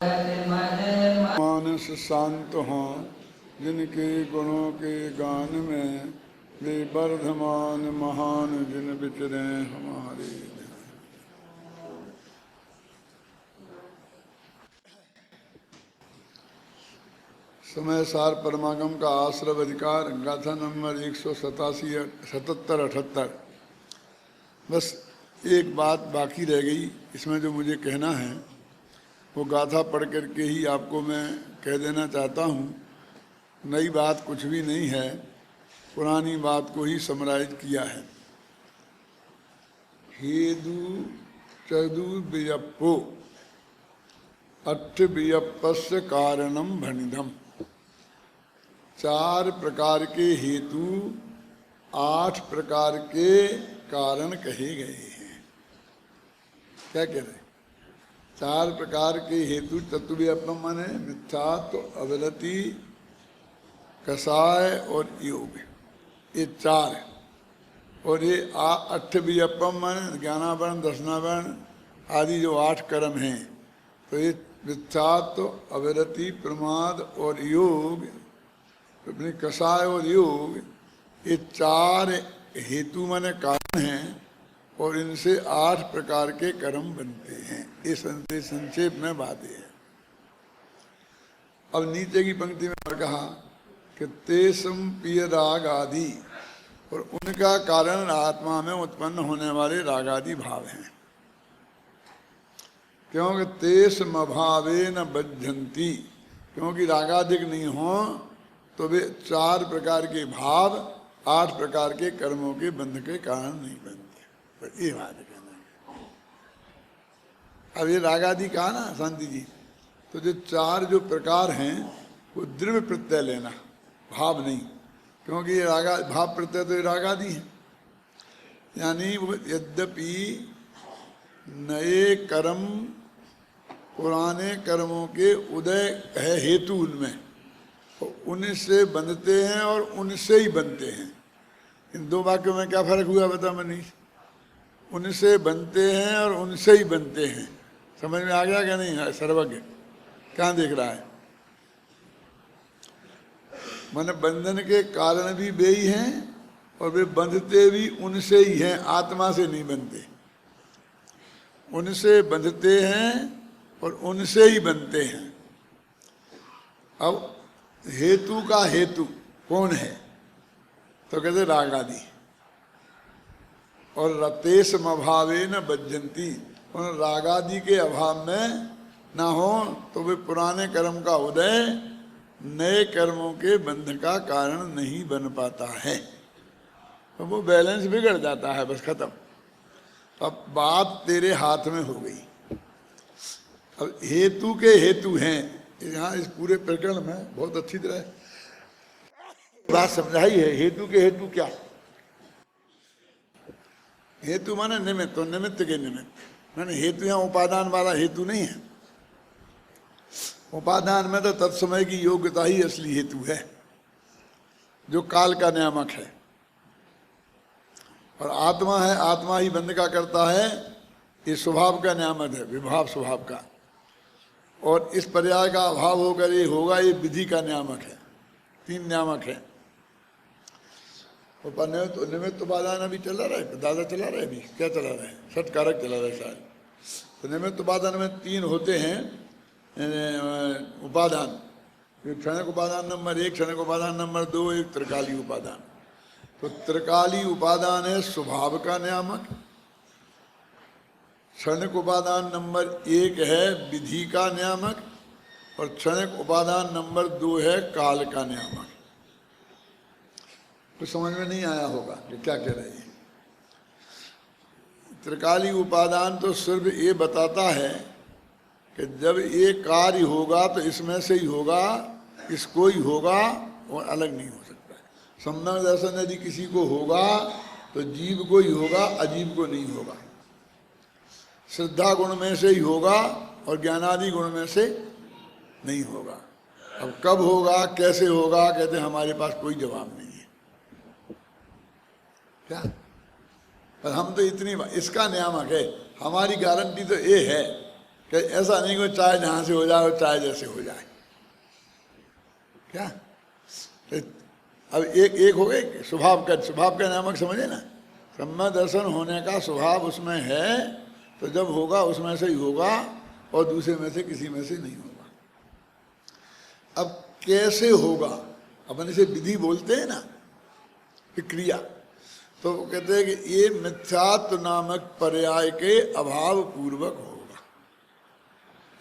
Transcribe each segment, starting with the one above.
मानस शांत हों जिनके गुणों के गान में, वे वर्धमान महान जिन विचरे हमारे। समय सार परमागम का आश्रव अधिकार, गाथा नंबर 187-77-78। बस एक बात बाकी रह गई इसमें, जो मुझे कहना है वो गाथा पढ़ करके ही आपको मैं कह देना चाहता हूँ। नई बात कुछ भी नहीं है, पुरानी बात को ही समराइज किया है। हेदु चदु वियप्पो अट्ठ वियप्पस्य कारणम भणिधम। 4 प्रकार के हेतु 8 प्रकार के कारण कहे गए हैं। क्या कह रहे? 4 प्रकार के हेतु तत्व्यपम माने मिथ्यात्व, अवलति, कसाय और योग, ये 4 है। और ये 8 वियपम माने ज्ञानावरण, दर्शनावरण आदि जो 8 कर्म हैं। तो ये मिथ्यात्व, अवलति, प्रमाद और योग, अपने कसाय और योग, ये 4 हेतु माने कारण हैं और इनसे 8 प्रकार के कर्म बनते हैं। ये संक्षेप में बात है। अब नीचे की पंक्ति में और कहा कि तेसम पिय राग आदि, और उनका कारण आत्मा में उत्पन्न होने वाले रागादि भाव हैं। क्योंकि तेसम अभावे न बद्धंती, क्योंकि रागादिक नहीं हो तो वे 4 प्रकार के भाव 8 प्रकार के कर्मों के बंध के कारण नहीं बनते। तो ये बात कहना है। अब ये रागादि कहा ना शांति जी, तो जो 4 जो प्रकार हैं वो द्रव्य प्रत्यय लेना, भाव नहीं। क्योंकि ये रागा भाव प्रत्यय तो ये रागादि है। यानी वो यद्यपि नए कर्म पुराने कर्मों के उदय है हेतु उनमें, तो उनसे बंधते हैं और उनसे ही बनते हैं। इन 2 वाक्यों में क्या फर्क हुआ बता मनीष? उनसे बनते हैं और उनसे ही बनते हैं। समझ में आ गया क्या? नहीं सर्वज्ञ कहाँ देख रहा है? माने बंधन के कारण भी वे ही हैं और वे बंधते भी उनसे ही हैं, आत्मा से नहीं बनते। उनसे बंधते हैं और उनसे ही बनते हैं। अब हेतु का हेतु कौन है? तो कहते राग आदि। और रतेशम अभावे न बज्जंती, उन रागादि के अभाव में ना हो तो वे पुराने कर्म का उदय नए कर्मों के बंध का कारण नहीं बन पाता है। तो वो बैलेंस बिगड़ जाता है, बस खत्म। अब बात तेरे हाथ में हो गई। अब हेतु के हेतु हैं यहाँ इस पूरे प्रकरण में बहुत अच्छी तरह बात समझाई है। हेतु के हेतु क्या? हेतु माने निमित्त, तो निमित्त के निमित्त माने हेतु यहाँ उपादान वाला हेतु नहीं है। उपादान में तो तत्समय की योग्यता ही असली हेतु है, जो काल का नियामक है। और आत्मा है, आत्मा ही बंध का करता है, ये स्वभाव का नियामक है, विभाव स्वभाव का। और इस पर्याय का अभाव होकर ये होगा, ये विधि का नियामक है। 3 नियामक है। तो निमित्त उपादान अभी चला रहा है, दादा चला रहे, अभी क्या चला रहा है? षट कारक चला रहा है शायद। तो निमित्त उपादान में 3 होते हैं उपादान। क्षणिक उपादान नंबर 1, क्षणिक उपादान नंबर 2, एक त्रिकाली उपादान। तो त्रिकाली उपादान है स्वभाव का नियामक। क्षणिक उपादान नंबर 1 है विधि का नियामक, और क्षणिक उपादान नंबर 2 है काल का नियामक। तो समझ में नहीं आया होगा कि क्या कह रहे हैं। त्रिकाली उपादान तो सिर्फ ये बताता है कि जब ये कार्य होगा तो इसमें से ही होगा, इसको ही होगा और अलग नहीं हो सकता है। संबंध दर्शन यदि किसी को होगा तो जीव को ही होगा, अजीव को नहीं होगा। श्रद्धा गुण में से ही होगा और ज्ञानादि गुण में से नहीं होगा। अब कब होगा, कैसे होगा, कहते हैं हमारे पास कोई जवाब नहीं है। क्या? पर हम तो इतनी इसका नियामक है, हमारी गारंटी तो ये है कि ऐसा नहीं कि चाहे जहाँ से हो जाए और चाहे जैसे हो जाए। क्या अब एक हो गए स्वभाव का नामक समझे ना, सम्यक दर्शन होने का स्वभाव उसमें है, तो जब होगा उसमें से ही होगा और दूसरे में से किसी में से नहीं होगा। अब कैसे होगा, अपन इसे विधि बोलते हैं ना, क्रिया, तो वो कहते हैं कि ये मिथ्यात्व नामक पर्याय के अभाव पूर्वक होगा।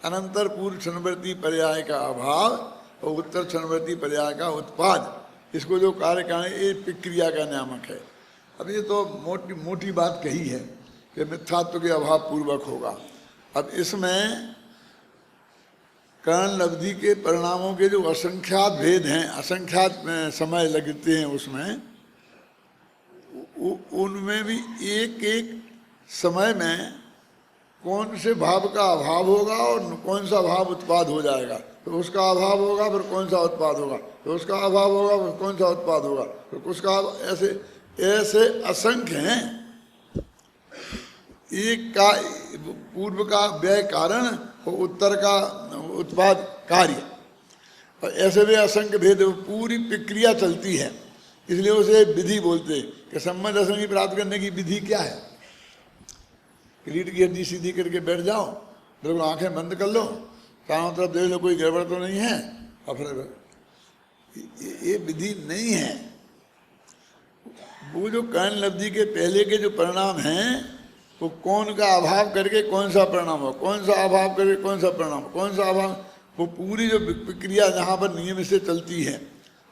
अनंतर पूर्व क्षणवर्ती पर्याय का अभाव और उत्तर क्षणवर्ती पर्याय का उत्पाद, इसको जो कार्य कारण ये क्रिया का नामक है। अब ये तो मोटी बात कही है कि मिथ्यात्व के अभाव पूर्वक होगा। अब इसमें कर्ण लब्धि के परिणामों के जो असंख्यात भेद हैं, असंख्यात समय लगते हैं उसमें, उनमें भी एक एक समय में कौन से भाव का अभाव होगा और कौन सा भाव उत्पाद हो जाएगा, तो उसका अभाव होगा फिर कौन सा उत्पाद होगा, तो उसका अभाव होगा फिर कौन सा उत्पाद होगा, फिर उसका ऐसे ऐसे असंख्य हैं। एक का पूर्व का व्यय कारण और उत्तर का उत्पाद कार्य, और ऐसे भी असंख्य भेद, पूरी प्रक्रिया चलती है। इसलिए उसे विधि बोलते हैं कि सम्यक दर्शन की प्राप्त करने की विधि क्या है। रीढ़ की हड्डी सीधी करके बैठ जाओ, बिल्कुल आंखें बंद कर लो, चारों तरफ देख लो कोई गड़बड़ तो नहीं है, और फिर ये विधि नहीं है। वो जो कर्ण लब्धि के पहले के जो परिणाम हैं, वो कौन का अभाव करके कौन सा परिणाम हो, कौन सा अभाव करके कौन सा परिणाम, कौन सा अभाव, वो पूरी जो प्रक्रिया जहाँ पर नियम से चलती है,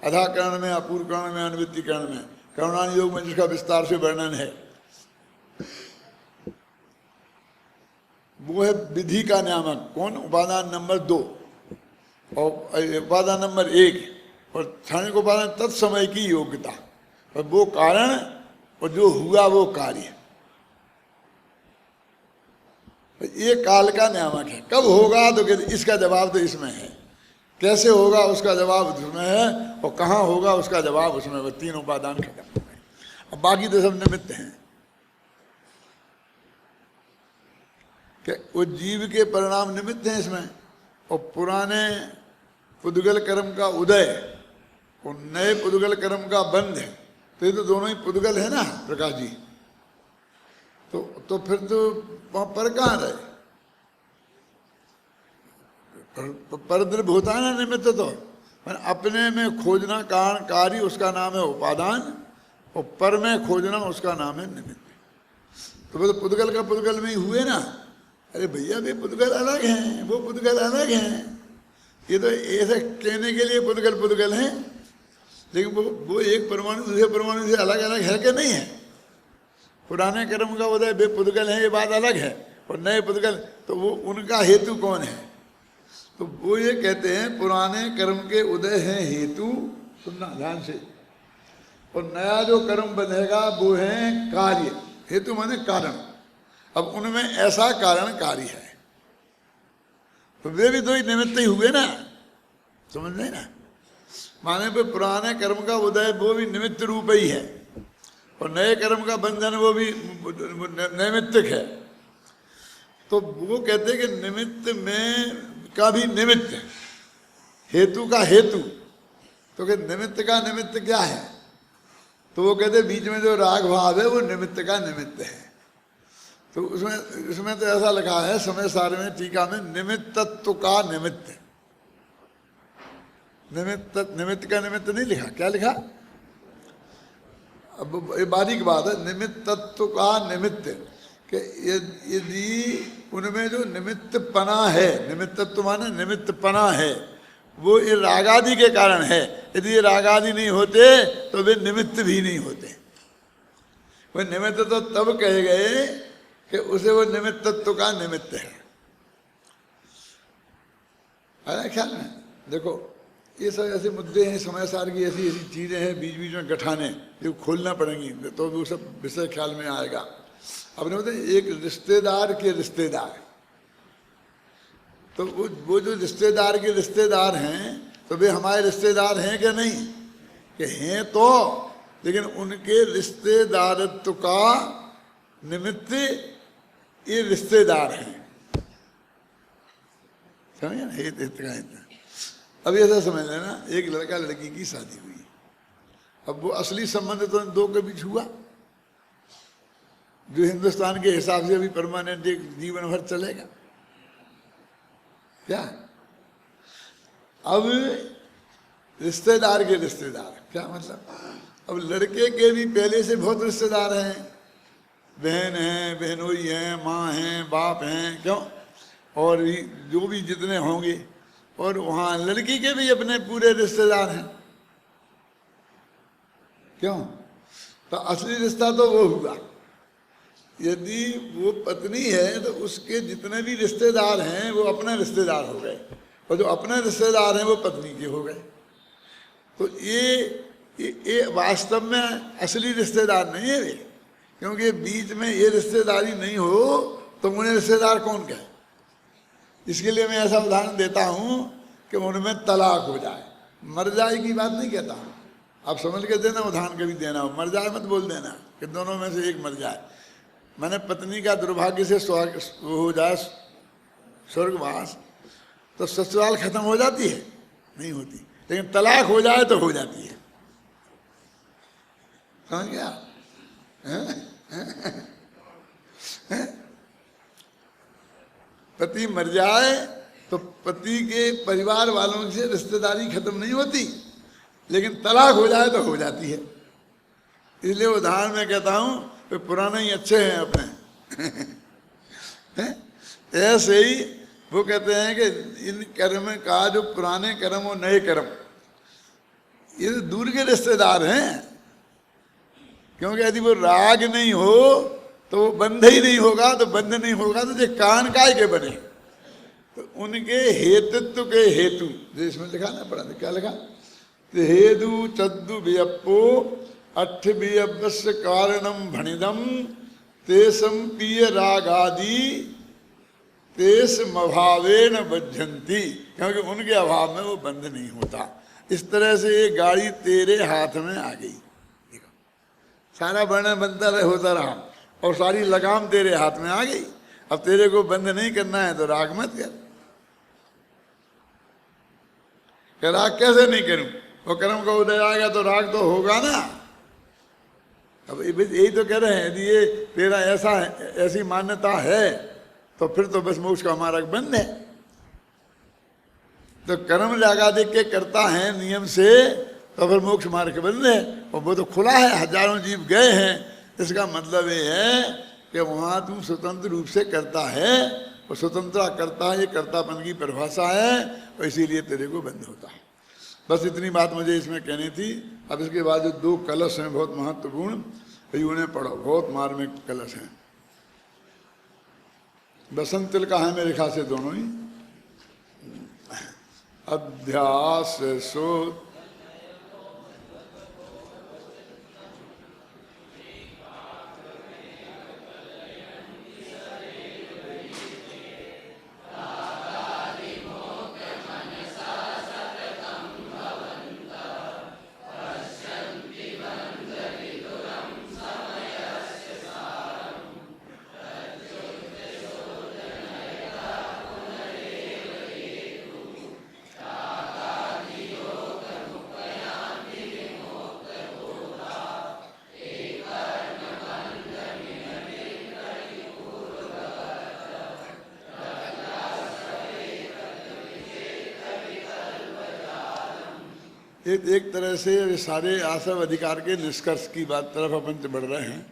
अधा कर्ण में, अपूर्व कर्ण में, अनुवृत्ति कर्ण में, कर्णान योग में जिसका विस्तार से वर्णन है, वो है विधि का नियामक। कौन? उपादान नंबर 2 और उपादान नंबर 1 और क्षणिक उपादान तत्समय की योग्यता, और वो कारण और जो हुआ वो कार्य, ये काल का नियामक है। कब होगा तो इसका जवाब तो इसमें है, कैसे होगा उसका जवाब उसमें है, और कहाँ होगा उसका जवाब उसमें। वो 3 उपादान खत्म हो गए, अब बाकी तो सब निमित्त हैं कि वो जीव के परिणाम निमित्त हैं इसमें, और पुराने पुद्गल कर्म का उदय और नए पुद्गल कर्म का बंध है, तो ये तो दोनों ही पुद्गल है ना प्रकाश जी। तो फिर तो पर कहाँ रहे, परद्रव्य होता है ना निमित्त, तो अपने में खोजना कारण कार्य उसका नाम है उपादान, और पर में खोजना उसका नाम है निमित्त। तो वो तो पुद्गल का पुद्गल में ही हुए ना। अरे भैया वे पुद्गल अलग हैं, वो पुद्गल अलग हैं, ये तो ऐसे कहने के लिए पुद्गल हैं, लेकिन वो एक परमाणु दूसरे परमाणु से अलग अलग है कि नहीं है। पुराने कर्म का उदय वे पुद्गल है, ये बात अलग है, और नए पुद्गल, तो वो उनका हेतु कौन है, तो वो ये कहते हैं पुराने कर्म के उदय हैं हेतु, सुनना ध्यान से, और नया जो कर्म बनेगा वो है कार्य। हेतु माने कारण, अब उनमें ऐसा कारण कार्य है, तो वे भी दो ही निमित्त ही हुए ना, समझ नहीं ना। माने पे पुराने कर्म का उदय वो भी निमित्त रूप ही है, और नए कर्म का बंधन वो भी नैमित्तिक है। तो वो कहते हैं कि निमित्त में का भी निमित्त, हेतु का हेतु, तो कि निमित्त का निमित्त क्या है, तो वो कहते हैं बीच में जो राग भाव है वो निमित्त का निमित्त है। तो उसमें तो ऐसा लिखा है समय सार में टीका में, निमित्तत्व का निमित्त। निमित्त का निमित्त नहीं लिखा, क्या लिखा, अब ये बारीक बात है, निमित्तत्व का निमित्त, कि यदि उनमें जो निमित्त पना है, निमित्तत्व माने निमित्त पना है, वो ये रागादि के कारण है। यदि ये रागादि नहीं होते तो वे निमित्त भी नहीं होते। वो निमित्त तो तब कहे गए कि उसे वो निमित्तत्व का निमित्त है। अरे ख्याल में देखो, ये सब ऐसे मुद्दे हैं, समय सार की ऐसी ऐसी चीज़ें हैं, बीच बीच में गठाने जो खोलना पड़ेंगी, तो वो सब विषय ख्याल में आएगा। अपने बताए एक रिश्तेदार के रिश्तेदार, तो वो जो रिश्तेदार के रिश्तेदार हैं, तो वे हमारे रिश्तेदार हैं क्या नहीं, कि हैं तो, लेकिन उनके रिश्तेदारत्व का निमित्त ये रिश्तेदार हैं। समझे ना, हित हित का हित। अब ऐसा समझ लेना, एक लड़का लड़की की शादी हुई, अब वो असली संबंध तो इन दो के बीच हुआ, जो हिंदुस्तान के हिसाब से अभी परमानेंट एक जीवन भर चलेगा क्या। अब रिश्तेदार के रिश्तेदार, क्या मतलब, अब लड़के के भी पहले से बहुत रिश्तेदार हैं, बहन हैं, बहनोई हैं, माँ हैं, बाप हैं, क्यों, और जो भी जितने होंगे, और वहाँ लड़की के भी अपने पूरे रिश्तेदार हैं, क्यों, तो असली रिश्ता तो वो हुआ। यदि वो पत्नी है तो उसके जितने भी रिश्तेदार हैं वो अपने रिश्तेदार हो गए, और जो अपने रिश्तेदार हैं वो पत्नी के हो गए। तो ये वास्तव में असली रिश्तेदार नहीं है वे, क्योंकि बीच में ये रिश्तेदारी नहीं हो तो उन्हें रिश्तेदार कौन कहे। इसके लिए मैं ऐसा उदाहरण देता हूँ कि उनमें तलाक हो जाए, मर जाए की बात नहीं कहता हूँ, आप समझ के देना, उदाहरण कभी देना हो, मर जाए मत बोल देना कि दोनों में से एक मर जाए। मैंने पत्नी का दुर्भाग्य से हो जाए स्वर्गवास, तो ससुराल खत्म हो जाती है, नहीं होती, लेकिन तलाक हो जाए तो हो जाती है, समझ गया। पति मर जाए तो पति के परिवार वालों से रिश्तेदारी खत्म नहीं होती, लेकिन तलाक हो जाए तो हो जाती है। इसलिए उदाहरण में कहता हूं तो पुराने ही अच्छे हैं अपने। ऐसे ही वो कहते हैं कि इन कर्म का जो पुराने कर्म और नए कर्म, ये तो दूर के रिश्तेदार हैं, क्योंकि यदि वो राग नहीं हो तो वो बंध ही नहीं होगा, तो बंध नहीं होगा तो जो कान काय के बने, तो उनके हेतुत्व के हेतु, जो इसमें लिखा ना, पढ़ा क्या लिखा, हेतु चद्दु व्यपो अठ व्यवस्य कारणम भणिदम तेसम पीय रागादि तेस मभावेन बध्यंती, क्योंकि उनके अभाव में वो बंद नहीं होता। इस तरह से ये गाड़ी तेरे हाथ में आ गई, देखो सारा वर्णन बनता रहे, होता रहा, और सारी लगाम तेरे हाथ में आ गई। अब तेरे को बंद नहीं करना है तो राग मत कर। राग कैसे नहीं करूं, वो कर्म का उदय आएगा तो राग तो होगा ना। अब यही तो कह रहे हैं, यदि ये तेरा ऐसा है, ऐसी मान्यता है तो फिर तो बस मोक्ष का मार्ग बंद है। तो कर्म लगा देख के करता है नियम से, तो फिर मोक्ष मार्ग बंद है, और वो तो खुला है, हजारों जीव गए हैं। इसका मतलब ये है कि वहाँ तुम स्वतंत्र रूप से करता है, और स्वतंत्रता करता है, ये कर्तापन की परिभाषा है, और इसीलिए तेरे को बंद होता है। बस इतनी बात मुझे इसमें कहनी थी। अब इसके बाद जो दो कलश हैं बहुत महत्वपूर्ण, उन्हें पढ़ो, बहुत मार्मिक कलश हैं। बसंत तिल का है मेरे ख्याल से दोनों ही। अध्यास सो एक तरह से सारे आश्रम अधिकार के निष्कर्ष की बात तरफ अपन बढ़ रहे हैं,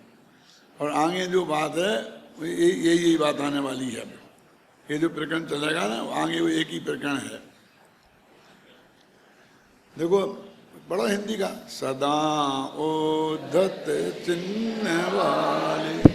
और आगे जो बात है यही बात आने वाली है। ये जो प्रकरण चलेगा ना, आगे वो एक ही प्रकरण है। देखो बड़ा हिंदी का, सदा ओद्धत चिन्ह वाली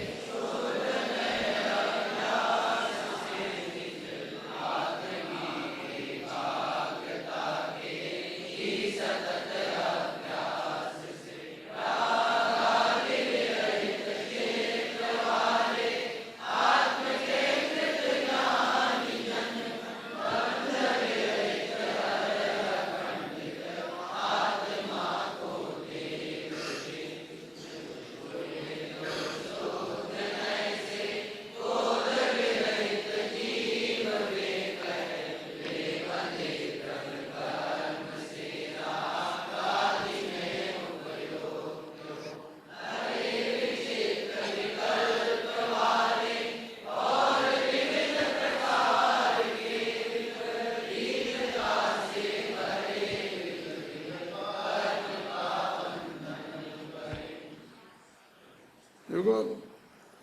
देखो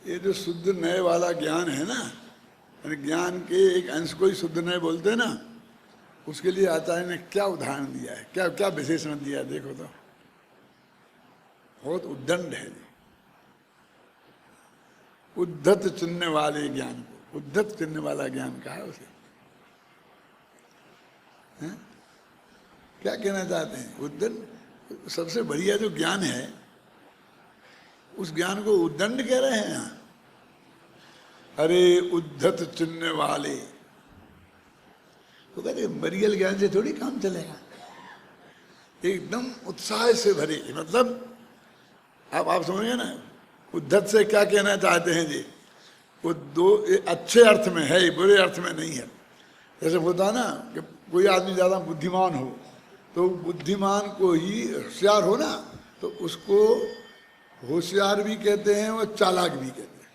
ये जो शुद्ध नए वाला ज्ञान है ना, ज्ञान के एक अंश को ही शुद्ध नए बोलते हैं ना, उसके लिए आचार्य ने क्या उदाहरण दिया है, क्या क्या विशेषण दिया है, देखो तो बहुत उद्दंड है। उद्धत चिन्ह वाले ज्ञान को उद्धत चिन्ह वाला ज्ञान कहा उसे। है? क्या कहना चाहते हैं? उद्दंड सबसे बढ़िया जो ज्ञान है उस ज्ञान को उद्दंड कह रहे हैं यहाँ। अरे उद्धत चिन्ह वाले, तो कहते मरियल ज्ञान से थोड़ी काम चलेगा, एकदम उत्साह से भरे, मतलब आप समझिए ना, उद्धत से क्या कहना चाहते हैं जी? वो दो अच्छे अर्थ में है, बुरे अर्थ में नहीं है। जैसे होता ना कि कोई आदमी ज़्यादा बुद्धिमान हो तो बुद्धिमान को ही होशियार हो ना, तो उसको होशियार भी कहते हैं और चालाक भी कहते हैं।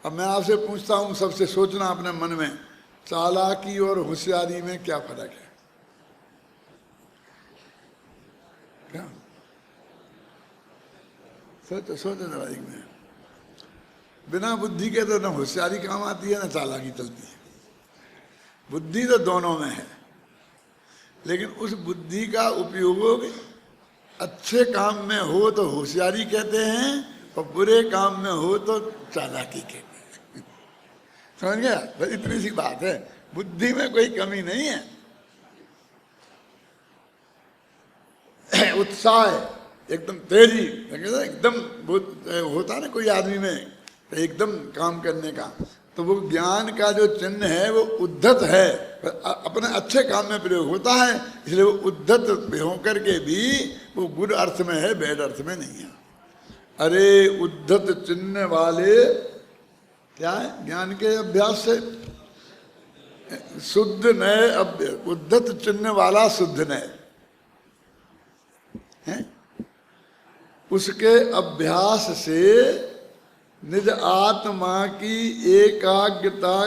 अब मैं आपसे पूछता हूँ, सबसे सोचना अपने मन में, चालाकी और होशियारी में क्या फर्क है? क्या सोचो सोचो जरा एक में। बिना बुद्धि के तो न होशियारी काम आती है न चालाकी चलती है। बुद्धि तो दोनों में है, लेकिन उस बुद्धि का उपयोग अच्छे काम में हो तो होशियारी कहते हैं और बुरे काम में हो तो चालाकी कहते हैं। समझ गया? बस इतनी सी बात है, बुद्धि में कोई कमी नहीं है। उत्साह है, एकदम तेजी, एकदम होता है ना कोई आदमी में एकदम काम करने का, तो वो ज्ञान का जो चिन्ह है वो उद्धत है, अपने अच्छे काम में प्रयोग होता है, इसलिए वो उद्धत होकर के भी वो गुड अर्थ में है, बैड अर्थ में नहीं है। अरे उद्धत चिन्ह वाले क्या है? ज्ञान के अभ्यास से शुद्ध नए, उद्धत चिन्ह वाला शुद्ध नए है, उसके अभ्यास से निज आत्मा की एकाग्रता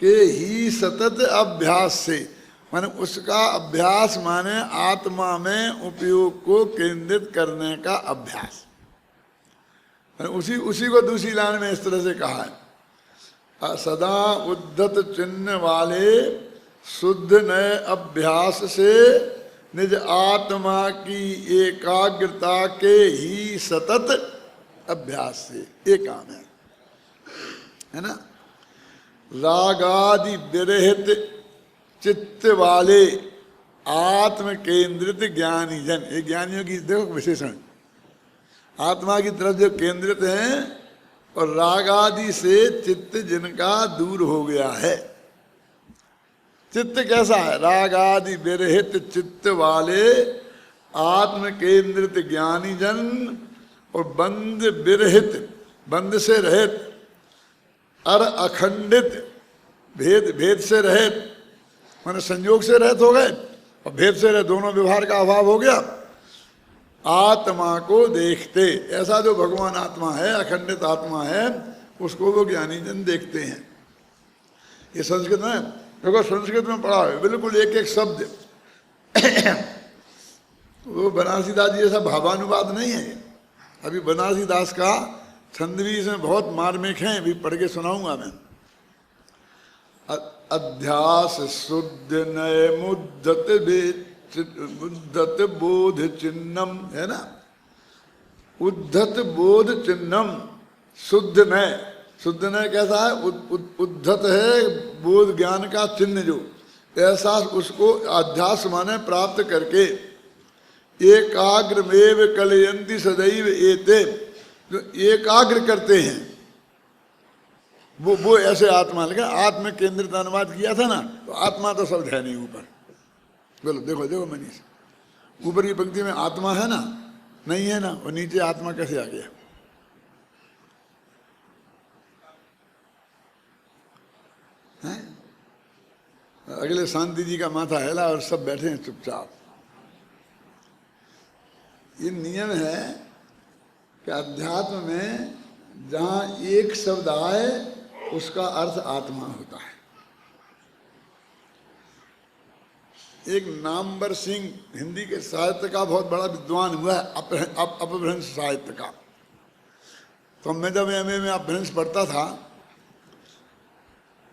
के ही सतत अभ्यास से, माने उसका अभ्यास माने आत्मा में उपयोग को केंद्रित करने का अभ्यास। उसी को दूसरी लाइन में इस तरह से कहा है, सदा उद्धत चिन्ह वाले शुद्ध नए अभ्यास से निज आत्मा की एकाग्रता के ही सतत अभ्यास से, ये काम है ना। रागादि विरहित चित्त वाले आत्म केंद्रित ज्ञानी जन, ये ज्ञानियों की देखो विशेषण, आत्मा की तरफ जो केंद्रित हैं और रागादि से चित्त जिनका दूर हो गया है। चित्त कैसा है? रागादि विरहित चित्त वाले आत्म केंद्रित ज्ञानी जन और बंध विरहित, बंध से रहित, और अखंडित, भेद से रहित, माने संयोग से रहित हो गए और भेद से रहित, दोनों व्यवहार का अभाव हो गया, आत्मा को देखते, ऐसा जो भगवान आत्मा है, अखंडित आत्मा है, उसको वो ज्ञानी जन देखते हैं। ये संस्कृत में देखो, संस्कृत में पढ़ा है बिल्कुल एक एक शब्द। वो बनारसी दास जी जैसा भावानुवाद नहीं है। अभी बनारसी दास का छंद भी इसमें बहुत मार्मिक है, अभी पढ़ के सुनाऊंगा मैं। अध्यास शुद्ध नए मुद्धत बोध चिन्हम, है ना, उद्धत बोध चिन्हम शुद्ध नए। शुद्ध नए कैसा है? उद्धत है बोध ज्ञान का चिन्ह, जो ऐसा उसको अध्यास माने प्राप्त करके एकाग्रमेव कलयंती सदैव एते, जो एकाग्र करते हैं वो ऐसे आत्मा। लेकिन आत्म केंद्रित अनुवाद किया था ना, तो आत्मा तो शब्द है नहीं ऊपर। बोलो देखो देखो मनीष, ऊपर की पंक्ति में आत्मा है ना, नहीं है ना, और नीचे आत्मा कैसे आ गया? हैं? अगले शांति जी का माथा हिला और सब बैठे हैं चुपचाप। ये नियम है कि अध्यात्म में जहाँ एक शब्द आए उसका अर्थ आत्मा होता है। एक नामवर सिंह हिंदी के साहित्य का बहुत बड़ा विद्वान हुआ है, अपभ्रंश साहित्य का। तो मैं जब एमए में अभ्रंश पढ़ता था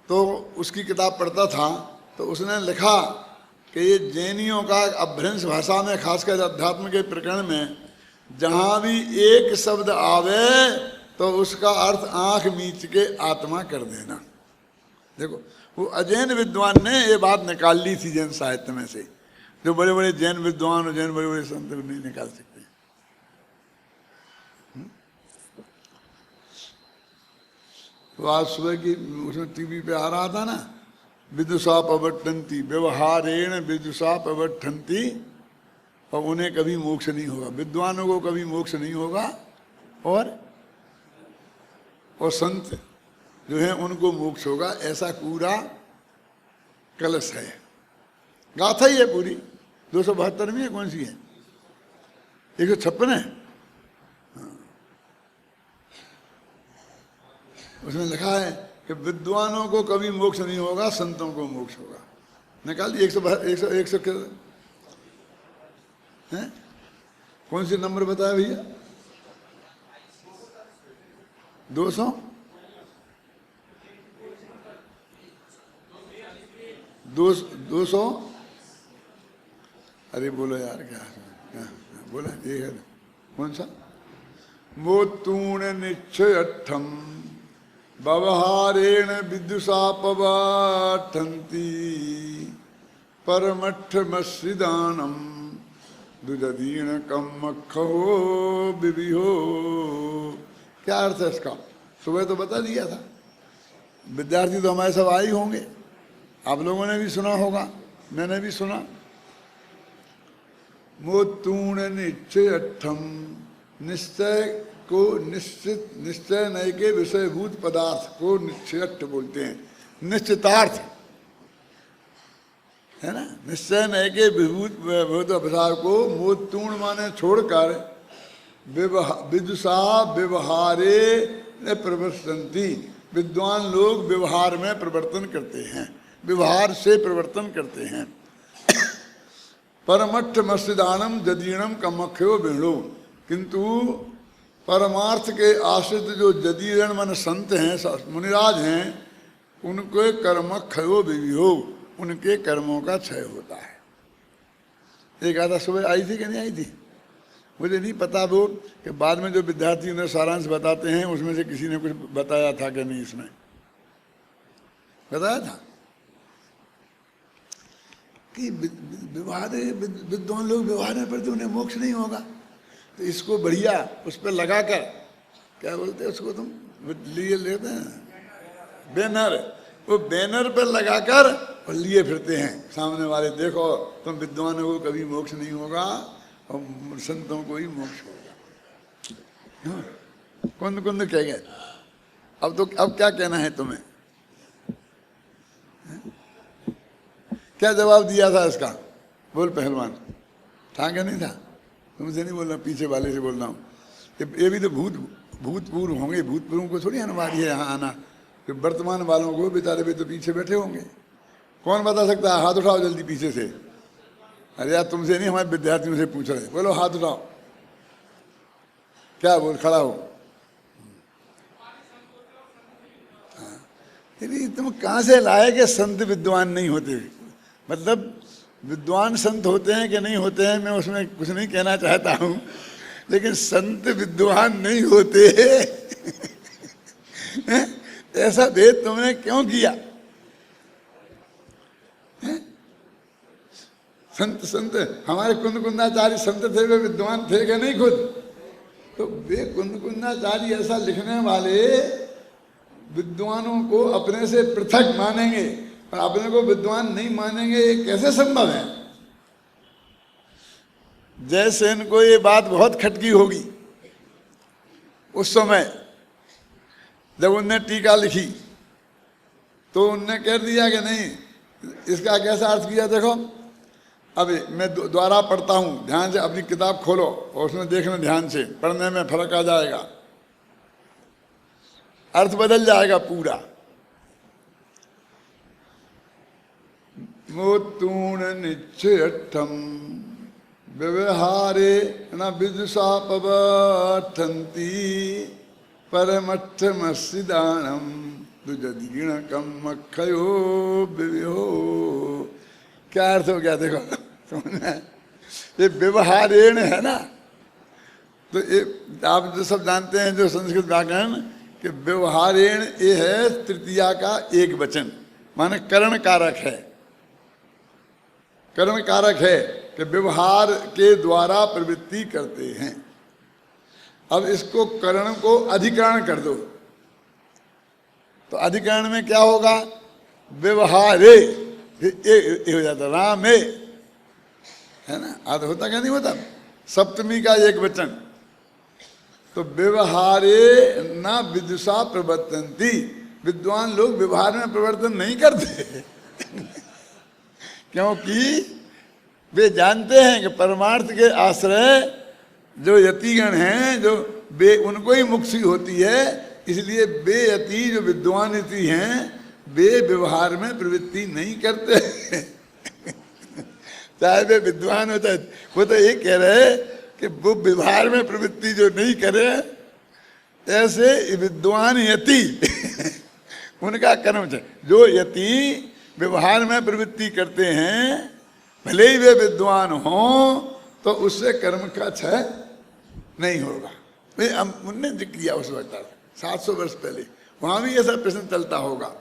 तो उसकी किताब पढ़ता था, तो उसने लिखा कि ये जैनियों का अभ्रंश भाषा में, खासकर अध्यात्म के प्रकरण में, जहाँ भी एक शब्द आवे तो उसका अर्थ आंख मीच के आत्मा कर देना। देखो, वो अजैन विद्वान ने ये बात निकाल ली थी जैन साहित्य में से, जो बड़े बड़े जैन विद्वान और जैन बड़े बड़े संत नहीं निकाल सकते। तो आज सुबह की उसमें टीवी पे आ रहा था ना, विदुषा प्रवर्तन्ति व्यवहारेण विदुषा प्रवर्तन्ति, और उन्हें कभी मोक्ष नहीं होगा, विद्वानों को कभी मोक्ष नहीं होगा, और संत जो है उनको मोक्ष होगा, ऐसा पूरा कलश है। गाथा ही है पूरी। 272 है, कौन सी है? 156 है। उसमें लिखा है कि विद्वानों को कभी मोक्ष नहीं होगा, संतों को मोक्ष होगा। निकाल दी 100 हैं? कौन सी नंबर बताया भैया? 200 200। अरे बोलो यार, क्या बोला? ये है कौन सा? मोतूण निश्चयठम व्यवहारेण विदुषापवाठन्ति परमठमस्रिदानम दुददीन कमखो विविहो। क्या अर्थ है इसका? सुबह तो बता दिया था। विद्यार्थी तो हमारे सब आए होंगे, आप लोगों ने भी सुना होगा, मैंने भी सुना। मोतूण निश्चयठम, निश्चय को निश्चय नय के विषयभूत पदार्थ को निश्चयठ बोलते हैं, निश्चितार्थ है ना। निश्चय नय के विभूत पदार्थ को मोतूण माने छोड़कर विदुषा व्यवहारे प्रवर्तन्ति, विद्वान लोग व्यवहार में प्रवर्तन करते हैं, व्यवहार से प्रवर्तन करते हैं। परमठ मस्जिदानम जदीणम कमख्यो बिणो, किंतु परमार्थ के आश्रित जो जदीरण मन संत हैं, मुनिराज हैं, उनके कर्म क्षयो विविहो, उनके कर्मों का क्षय होता है। एक आधा सुबह आई थी कि नहीं आई थी मुझे नहीं पता, वो कि बाद में जो विद्यार्थी उन्हें सारांश बताते हैं उसमें से किसी ने कुछ बताया था कि नहीं, इसमें बताया था कि विद्वान लोग व्यवहार में पढ़ते उन्हें मोक्ष नहीं होगा। तो इसको बढ़िया उस पर लगाकर, क्या बोलते हैं उसको, तुम लिए लेते हैं बैनर, वो बैनर पर लगाकर और लिए फिरते हैं सामने वाले, देखो तुम विद्वानों को कभी मोक्ष नहीं होगा और संतों को ही मोक्ष होगा। कुंद कुंद कह गए। अब क्या कहना है तुम्हें? क्या जवाब दिया था इसका? बोल पहलवान, था क्या नहीं था? तुमसे नहीं बोल रहा, पीछे वाले से बोल रहा हूँ। ये भी तो भूतपूर्व होंगे, भूतपूर्व को थोड़ी अनिवार्य है यहाँ आना, तो वर्तमान वालों को बेचारे भी तो पीछे बैठे होंगे। कौन बता सकता है? हाथ उठाओ जल्दी पीछे से। अरे यार तुमसे नहीं, हमारे विद्यार्थियों से पूछ रहे, बोलो हाथ उठाओ। क्या बोल, खड़ा हो। हाँ, तुम कहाँ से लाए कि संत विद्वान नहीं होते? मतलब विद्वान संत होते हैं कि नहीं होते हैं, मैं उसमें कुछ नहीं कहना चाहता हूँ, लेकिन संत विद्वान नहीं होते ऐसा भेद तुमने क्यों किया? संत हमारे कुंदकुंदाचार्य संत थे, वे विद्वान थे कि नहीं खुद? तो वे कुंदकुंदाचार्य ऐसा लिखने वाले विद्वानों को अपने से पृथक मानेंगे और अपने को विद्वान नहीं मानेंगे, ये कैसे संभव है? जैसे इनको ये बात बहुत खटकी होगी उस समय जब उनने टीका लिखी, तो उनने कह दिया कि नहीं, इसका कैसा अर्थ किया देखो। अभी मैं द्वारा पढ़ता हूं, ध्यान से अपनी किताब खोलो और उसमें देखना ध्यान से, पढ़ने में फर्क आ जाएगा, अर्थ बदल जाएगा पूरा। मोतूण निश्चयठम व्यवहारे न विदुषा पवठन्ति परमठमसिदानम दुजदीण कम अक्षयो विविहो। क्या अर्थ हो गया देखो, समझना है? ये व्यवहारेण है ना, तो ये आप जो सब जानते हैं जो संस्कृत व्याकरण कि व्यवहारेण ये है तृतीया का एक वचन, माने करण कारक है। करण कारक है कि व्यवहार के द्वारा प्रवृत्ति करते हैं। अब इसको करण को अधिकरण कर दो तो अधिकरण में क्या होगा? व्यवहारे, ये हो जाता रामे, है ना? आद होता क्या नहीं होता? सप्तमी का एक वचन, तो व्यवहारे ना विदुषा प्रवर्तन्ति, विद्वान लोग व्यवहार में परिवर्तन नहीं करते क्योंकि वे जानते हैं कि परमार्थ के आश्रय जो यतिगण हैं, जो वे उनको ही मुक्ति होती है, इसलिए वे यति जो विद्वान यति हैं वे व्यवहार में प्रवृत्ति नहीं करते चाहे वे विद्वान होता है, वो तो ये कह रहे हैं कि वो व्यवहार में प्रवृत्ति जो नहीं करे ऐसे विद्वान यति उनका कर्म है। जो यति व्यवहार में प्रवृत्ति करते हैं भले ही वे विद्वान हों तो उससे कर्म का क्षय नहीं होगा। उनने जिक्र किया उस वक्त 700 वर्ष पहले, वहां भी ऐसा प्रश्न चलता होगा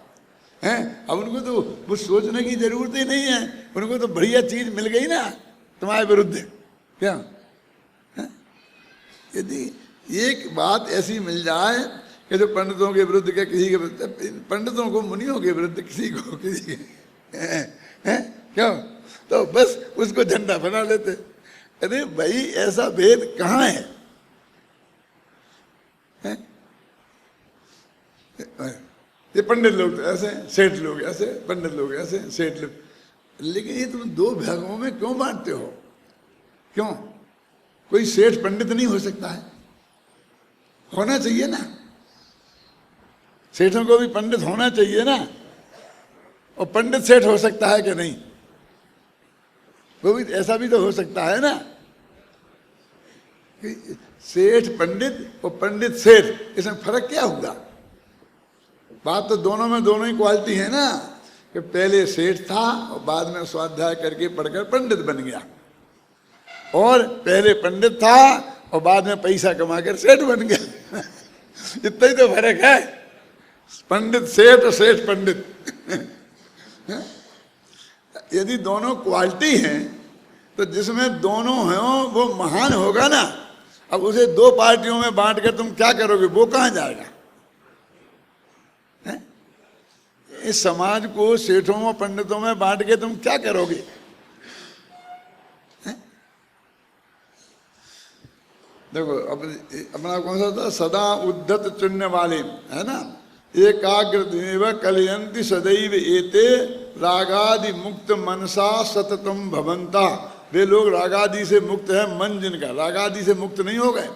हैं। अब उनको तो वो सोचने की जरूरत ही नहीं है, उनको तो बढ़िया चीज मिल गई ना तुम्हारे विरुद्ध, क्या है? यदि एक बात ऐसी मिल जाए कि जो पंडितों के विरुद्ध के किसी के विरुद्ध, पंडितों को मुनियों के विरुद्ध किसी को किसी के क्यों, तो बस उसको झंडा बना लेते। अरे भाई ऐसा भेद कहाँ है? ये पंडित लोग ऐसे, सेठ लोग ऐसे, पंडित लोग ऐसे, सेठ लोग, लेकिन ये तुम दो भागों में क्यों बांटते हो? क्यों? कोई सेठ पंडित नहीं हो सकता है? होना चाहिए ना, सेठों को भी पंडित होना चाहिए ना। और पंडित सेठ हो सकता है कि नहीं? वो भी ऐसा भी तो हो सकता है ना कि सेठ पंडित और पंडित सेठ, इसमें फर्क क्या हुआ? बात तो दोनों में दोनों ही क्वालिटी है ना, कि पहले सेठ था और बाद में स्वाध्याय करके पढ़कर पंडित बन गया, और पहले पंडित था और बाद में पैसा कमाकर सेठ बन गया इतना ही तो फर्क है, पंडित सेठ और सेठ पंडित यदि दोनों क्वालिटी हैं तो जिसमें दोनों हैं वो महान होगा ना। अब उसे दो पार्टियों में बांट कर तुम क्या करोगे? वो कहाँ जाएगा? इस समाज को सेठों और पंडितों में बांट के तुम क्या करोगे? देखो अपना कौन सा था? सदा उद्धत चिन्ह वाले, है ना? एकाग्र कलयंती सदैव एते रागादि मुक्त मनसा सततम भवंता। वे लोग रागादि से मुक्त है, मन जिनका रागादि से मुक्त नहीं हो गए,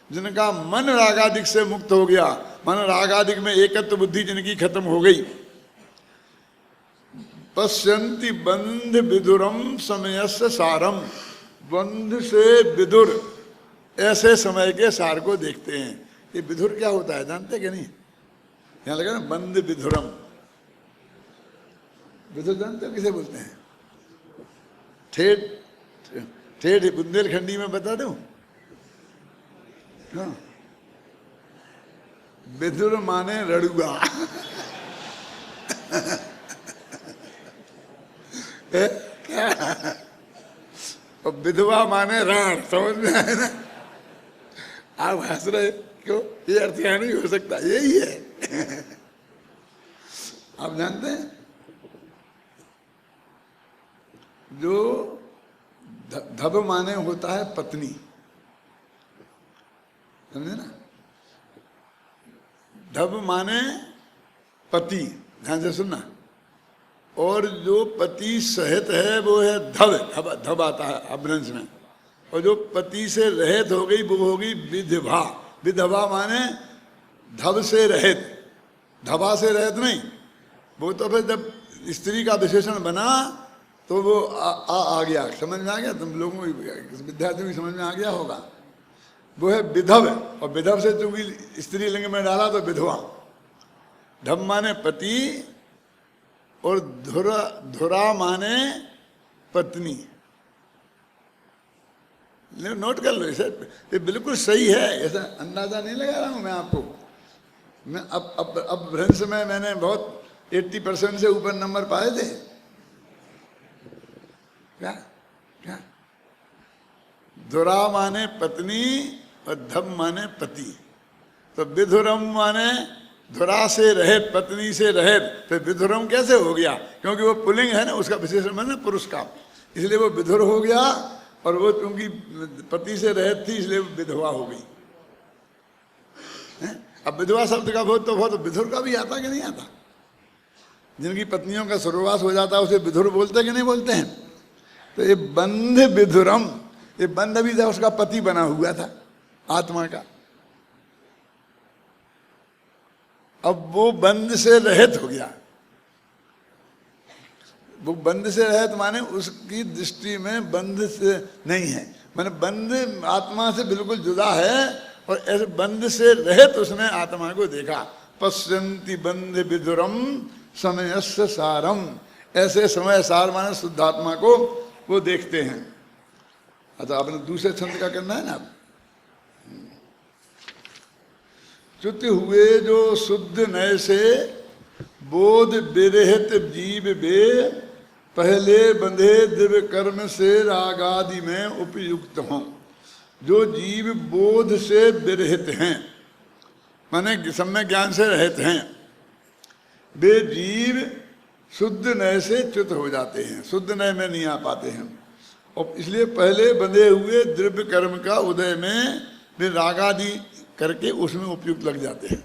जिनका मन रागादिक से मुक्त हो गया, मन रागादिक में एकत्व बुद्धि जिनकी खत्म हो गई। पश्यन्ति बंध विदुरम समयस्य सारम, बंध से विदुर ऐसे समय के सार को देखते हैं। ये विदुर क्या होता है जानते कि नहीं? यहाँ लगा ना बंध विधुरम, विधुर जानते हो किसे बोलते हैं? ठेठ ठेठ बुंदेलखंडी में बता दूं? हाँ, विधुर माने रड़ुआ क्या? और विधवा माने राण, समझ में आए ना? आप हंस रहे क्यों? ये अर्थ यहाँ नहीं हो सकता, यही है आप जानते हैं जो धब माने होता है पत्नी, समझे ना? धब माने पति, ध्यान से सुनना। और जो पति सहित है वो है धब, धब आता है अपभ्रंश में। और जो पति से रहित हो गई वो होगी विधवा। विधवा माने धब से रहित, धबा से रहित नहीं। वो तो फिर जब स्त्री का विशेषण बना तो वो आ गया, समझ में आ गया? तुम लोगों को, विद्यार्थियों की समझ में आ गया होगा। वो है विधव, और विधव से चूंकि स्त्रीलिंग में डाला तो विधवा। धम माने पति और धुरा, धुरा माने पत्नी। नोट कर लो इसे, ये बिल्कुल सही है, ऐसा अंदाजा नहीं लगा रहा हूं मैं आपको। मैं अब भ्रंश में मैंने बहुत 80% से ऊपर नंबर पाए थे। क्या क्या धुरा माने पत्नी और धम माने पति। तो विधुरम माने धुरा से रहित, पत्नी से रहित। तो विधुरम कैसे हो गया? क्योंकि वो पुल्लिंग है ना, उसका विशेषण माने पुरुष का, इसलिए वो विधुर हो गया। और वो क्योंकि पति से रहित थी इसलिए विधवा हो गई। अब विधवा शब्द का बहुत तो विधुर का भी आता कि नहीं आता? जिनकी पत्नियों का स्वर्गवास हो जाता है उसे विधुर बोलते कि नहीं बोलते हैं? तो ये बंध विधुरम, ये बंध भी था, उसका पति बना हुआ था आत्मा का। अब वो बंध से रहित हो गया। वो बंध से रहित माने उसकी दृष्टि में बंध से नहीं है, माने बंध आत्मा से बिल्कुल जुदा है। और ऐसे बंध से रहित उसने आत्मा को देखा। पश्यन्ति बंध विधुरम समयस्य सारम, ऐसे समय सार माने शुद्धात्मा को वो देखते हैं। अच्छा, आपने दूसरे छंद का करना है ना। च्युत हुए जो शुद्ध नय से बोध विरहित जीव वे, पहले बंधे दिव्य कर्म से रागादि में उपयुक्त हों। जो जीव बोध से विरहित हैं, माने सम्यक ज्ञान से रहित हैं, वे जीव शुद्ध नय से च्युत हो जाते हैं, शुद्ध नय में नहीं आ पाते हैं। और इसलिए पहले बंधे हुए द्रव्य कर्म का उदय में वे रागादि करके उसमें उपयुक्त लग जाते हैं।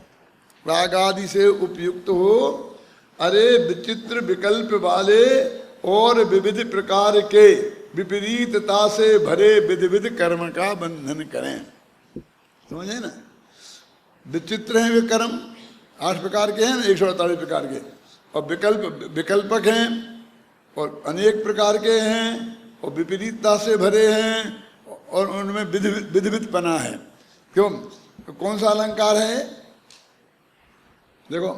रागादि से उपयुक्त हो, अरे विचित्र विकल्प वाले और विविध प्रकार के विपरीतता से भरे विध विध कर्म का बंधन करें। समझे ना? विचित्र हैं वे कर्म, 8 प्रकार के हैं, 148 प्रकार के। और विकल्पक हैं और अनेक प्रकार के हैं और विपरीतता से भरे हैं और उनमें विध विधपना है। क्यों? तो कौन सा अलंकार है? देखो,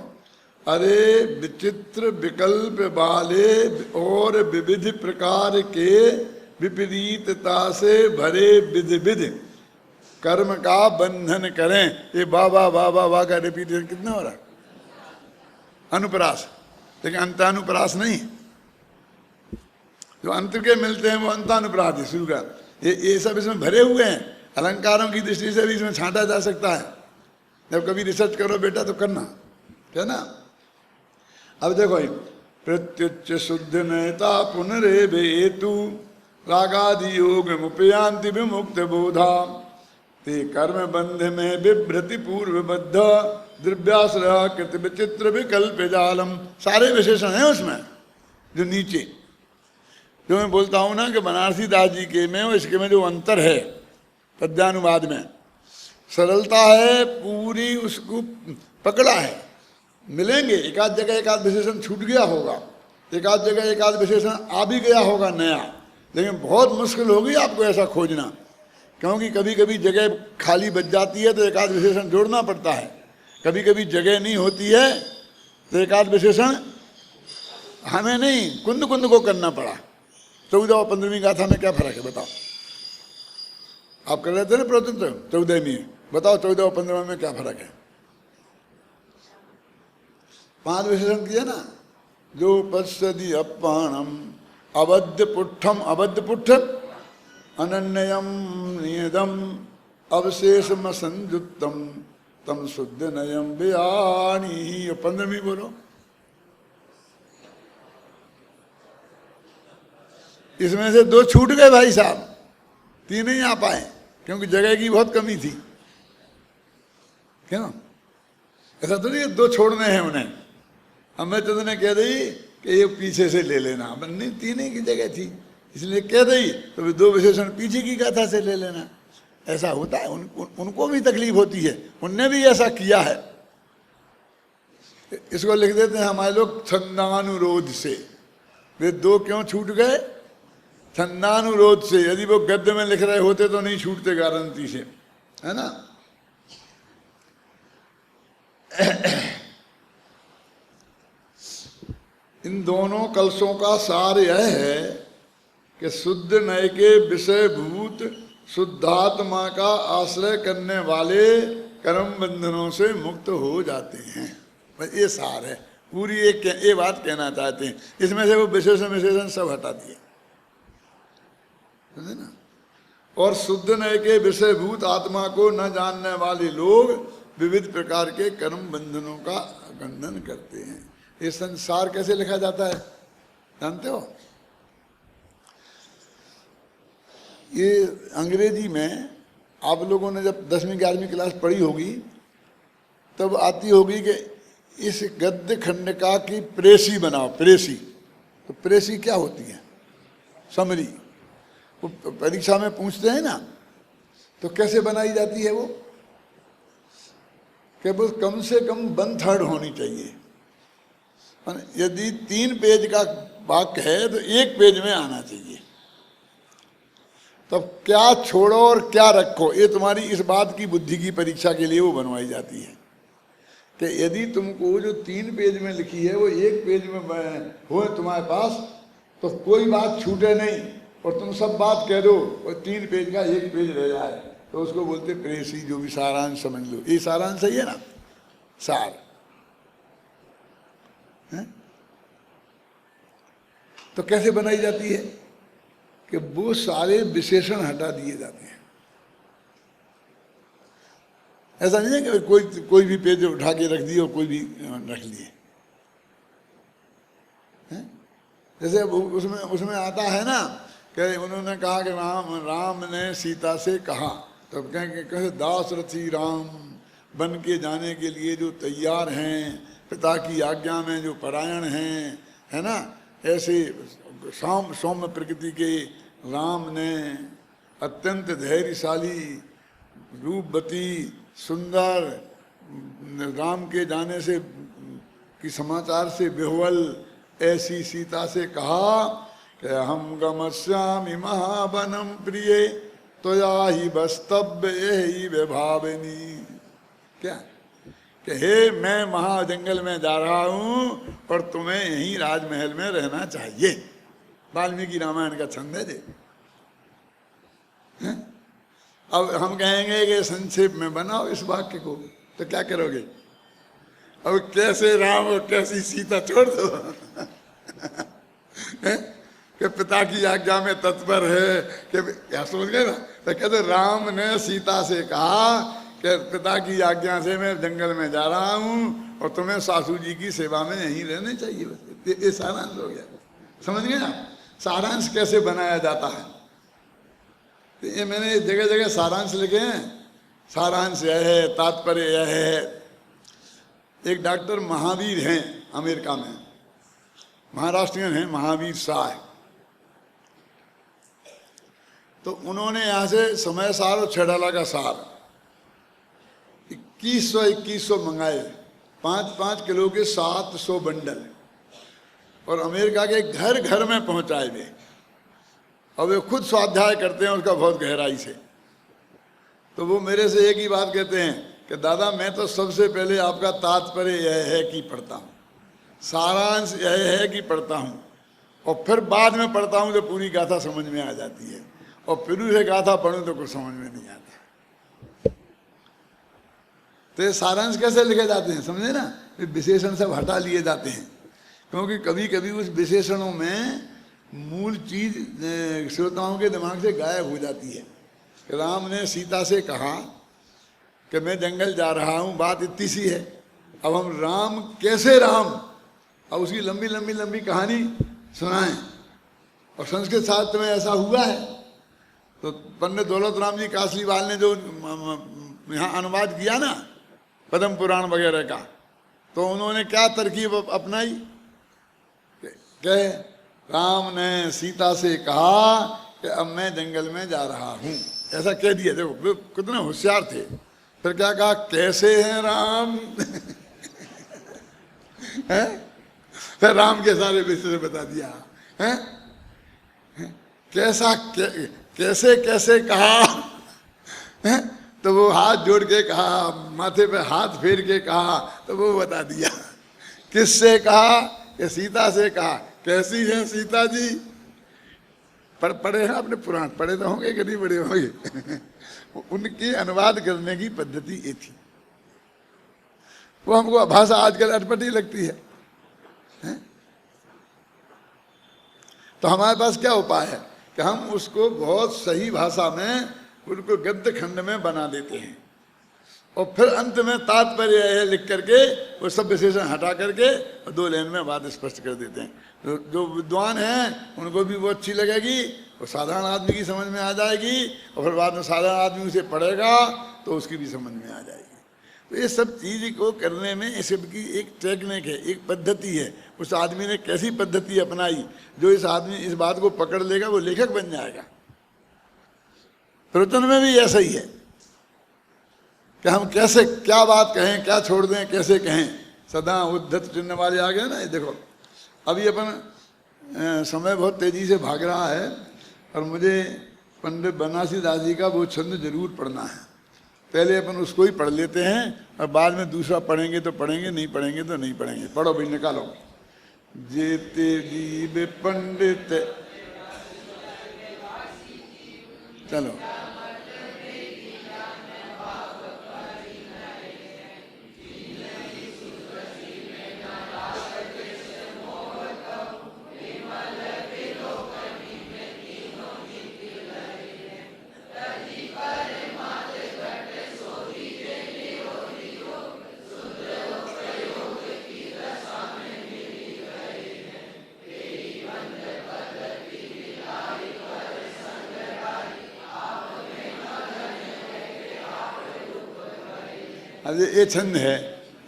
अरे विचित्र विकल्प वाले और विविध प्रकार के विपरीतता से भरे विध विध कर्म का बंधन करें। ये बाबा वाह वाह का रिपीटेशन कितना हो रहा है? अनुप्रास, लेकिन अंतानुप्रास नहीं। जो अंत के मिलते हैं वो अंतानुप्रास है। शुरू का ये सब इसमें भरे हुए हैं। अलंकारों की दृष्टि से भी इसमें छांटा जा सकता है। जब कभी रिसर्च करो बेटा तो करना, है ना? अब देखो, प्रत्युच्च शुद्ध नयता पुनरेव हेतु रागादि योग मुपयांति विमुक्त बोधा, ते कर्म बंध में विभ्रति पूर्वबद्ध द्रव्याश्रय कृत विचित्र विकल्प जालम। सारे विशेषण हैं उसमें जो नीचे, जो मैं बोलता हूं ना कि बनारसी दास जी के में और इसके में जो अंतर है पद्यानुवाद में, सरलता है पूरी, उसको पकड़ा है। मिलेंगे एक आध जगह एक आध विशेषण छूट गया होगा, एक आध जगह एक आध विशेषण आ भी गया होगा नया, लेकिन बहुत मुश्किल होगी आपको ऐसा खोजना, क्योंकि कभी कभी जगह खाली बच जाती है तो एक आध विशेषण जोड़ना पड़ता है। कभी कभी जगह नहीं होती है तो एक आध विशेषण हमें नहीं, कुंद कुंद को करना पड़ा। 14 और 15वीं गाथा में क्या फर्क है बताओ? आप कर रहे थे ना प्रवचन 14वीं, बताओ 14 और 15 में क्या फर्क है? 5 विशेषण किया ना, जो पश्यति अपाणम अबद्ध पुट्ठम, अबद्ध पुट्ठ अनन्यम नियदम अवशेषम संयुक्तम तम शुद्ध नयम व्याणी। 15वीं बोलो। इसमें से 2 छूट गए भाई साहब, 3 नहीं आ पाए क्योंकि जगह की बहुत कमी थी। क्यों? ऐसा तो नहीं 2 छोड़ने हैं उन्हें। हमें तो ने कह दी कि ये पीछे से ले लेना, नहीं 3 ही की जगह थी इसलिए कह दी, तो 2 विशेषण पीछे की गाथा से ले लेना। ऐसा होता है, उनको भी तकलीफ होती है, उनने भी ऐसा किया है। इसको लिख देते हैं हमारे लोग छंदानुरोध से। वे 2 क्यों छूट गए? छंदानुरोध से। यदि वो गद्य में लिख रहे होते तो नहीं छूटते गारंटी से। है ना। इन दोनों कलशों का सार यह है कि शुद्ध नय के विषय भूत शुद्धात्मा का आश्रय करने वाले कर्म बंधनों से मुक्त हो जाते हैं। बस ये सार है, पूरी ये बात कहना चाहते हैं। इसमें से वो विशेषण विशेषण सब हटा दिए, समझे ना। और शुद्ध नय के विषय भूत आत्मा को न जानने वाले लोग विविध प्रकार के कर्म बंधनों का खंडन करते हैं। ये संसार कैसे लिखा जाता है जानते हो? ये अंग्रेजी में आप लोगों ने जब 10वीं 11वीं क्लास पढ़ी होगी तब आती होगी कि इस गद्य खंडिका की प्रेसी बनाओ। प्रेसी, तो प्रेसी क्या होती है? समरी। वो परीक्षा में पूछते हैं ना, तो कैसे बनाई जाती है वो? केवल कम से कम 1/3 होनी चाहिए। यदि 3 पेज का वाक्य है तो 1 पेज में आना चाहिए। तब क्या छोड़ो और क्या रखो, ये तुम्हारी इस बात की बुद्धि की परीक्षा के लिए वो बनवाई जाती है कि यदि तुमको जो 3 पेज में लिखी है वो 1 पेज में हो तुम्हारे पास, तो कोई बात छूटे नहीं और तुम सब बात कह दो और 3 पेज का 1 पेज रह जाए, तो उसको बोलते प्रेसी, जो भी सारांश समझ लो। ये सारांश सही है ना, सार है? तो कैसे बनाई जाती है कि वो सारे विशेषण हटा दिए जाते हैं। ऐसा नहीं है कि कोई भी पेज उठा के रख दिए और कोई भी रख लिए। जैसे उसमें आता है ना कि उन्होंने कहा कि राम ने सीता से कहा, तब कहें दासरथी राम बन के जाने के लिए जो तैयार हैं, पिता की आज्ञा में जो परायण हैं, है ना। ऐसे सौम्य प्रकृति के राम ने अत्यंत धैर्यशाली, रूपवती, सुंदर, राम के जाने से की समाचार से विह्वल ऐसी सीता से कहा कि हम गमस्यामि महावनम प्रिय त्वया ही वस्तव्य यही विभावनी। क्या कि हे मैं महाजंगल में जा रहा हूँ और तुम्हें यहीं राजमहल में रहना चाहिए। वाल्मीकि रामायण का छंद है जी। अब हम कहेंगे कि संक्षेप में बनाओ इस वाक्य को, तो क्या करोगे? अब कैसे राम और कैसी सीता छोड़ दो कि पिता की आज्ञा में तत्पर है कि क्या समझ गए ना। तो कहते राम ने सीता से कहा कि पिता की आज्ञा से मैं जंगल में जा रहा हूँ और तुम्हें सासू जी की सेवा में यहीं रहने चाहिए। बस ये सारांश हो गया, समझ गए ना। सारांश कैसे बनाया जाता है, तो ये मैंने जगह जगह सारांश लिखे हैं। सारांश यह है, तात्पर्य यह है। एक डॉक्टर महावीर हैं अमेरिका में, महाराष्ट्रियन हैं, महावीर शाह। तो उन्होंने यहाँ से समय सार और छेड़ाला का सार 2100 मंगाए, 5-5 किलो के 700 बंडल, और अमेरिका के घर घर में पहुंचाए वे। और वे खुद स्वाध्याय करते हैं उसका बहुत गहराई से। तो वो मेरे से एक ही बात कहते हैं कि दादा मैं तो सबसे पहले आपका तात्पर्य यह है कि पढ़ता हूँ, सारांश यह है कि पढ़ता हूँ, और फिर बाद में पढ़ता हूँ तो पूरी गाथा समझ में आ जाती है, और फिर उसे गाथा पढ़ूँ तो कुछ समझ में नहीं आता। तो ये सारांश कैसे लिखे जाते हैं समझे ना, विशेषण सब हटा लिए जाते हैं, क्योंकि कभी कभी उस विशेषणों में मूल चीज श्रोताओं के दिमाग से गायब हो जाती है। राम ने सीता से कहा कि मैं जंगल जा रहा हूँ, बात इतनी सी है। अब हम राम कैसे राम, अब उसकी लंबी लंबी लंबी कहानी सुनाएं, और संस्कृत साहित्य में ऐसा हुआ है। तो पंडित दौलत राम जी कासलीवाल ने जो यहाँ अनुवाद किया ना पद्म पुराण वगैरह का, तो उन्होंने क्या तरकीब अपनाई कि राम ने सीता से कहा कि अब मैं जंगल में जा रहा हूँ, ऐसा कह दिया। देखो कितने होशियार थे। फिर क्या कहा, कैसे हैं राम है? फिर राम के सारे विषय बता दिया है? कैसा कैसे कैसे कहा है? तो वो हाथ जोड़ के कहा, माथे पे हाथ फेर के कहा, तो वो बता दिया। किससे कहा? कि सीता से कहा। कैसी है सीता जी? पढ़े हैं आपने पुराण? पढ़े तो होंगे कि नहीं पढ़े होंगे। उनके अनुवाद करने की पद्धति ये थी। वो हमको भाषा आजकल अटपटी लगती है, हैं? तो हमारे पास क्या उपाय है कि हम उसको बहुत सही भाषा में उनको गद्य खंड में बना देते हैं और फिर अंत में तात्पर्य है लिख करके वो सब विशेषण हटा करके और 2 लाइन में बात स्पष्ट कर देते हैं। तो जो विद्वान हैं उनको भी वो अच्छी लगेगी, वो साधारण आदमी की समझ में आ जाएगी और फिर बाद में साधारण आदमी उसे पढ़ेगा तो उसकी भी समझ में आ जाएगी। तो ये सब चीज़ को करने में इस सब की एक टेक्निक है, एक पद्धति है। उस आदमी ने कैसी पद्धति अपनाई, जो इस आदमी इस बात को पकड़ लेगा वो लेखक बन जाएगा। प्रवचन में भी ऐसा ही है कि हम कैसे क्या बात कहें, क्या छोड़ दें, कैसे कहें। सदा उद्धत चिन्ह वाले आ गए ना। ये देखो अभी अपन समय बहुत तेजी से भाग रहा है और मुझे पंडित बनारसी दास जी का वो छंद जरूर पढ़ना है। पहले अपन उसको ही पढ़ लेते हैं और बाद में दूसरा पढ़ेंगे तो पढ़ेंगे, नहीं पढ़ेंगे तो नहीं पढ़ेंगे। पढ़ो भाई, निकालो। जेते जीव पंडित, चलो। अब ये छंद है,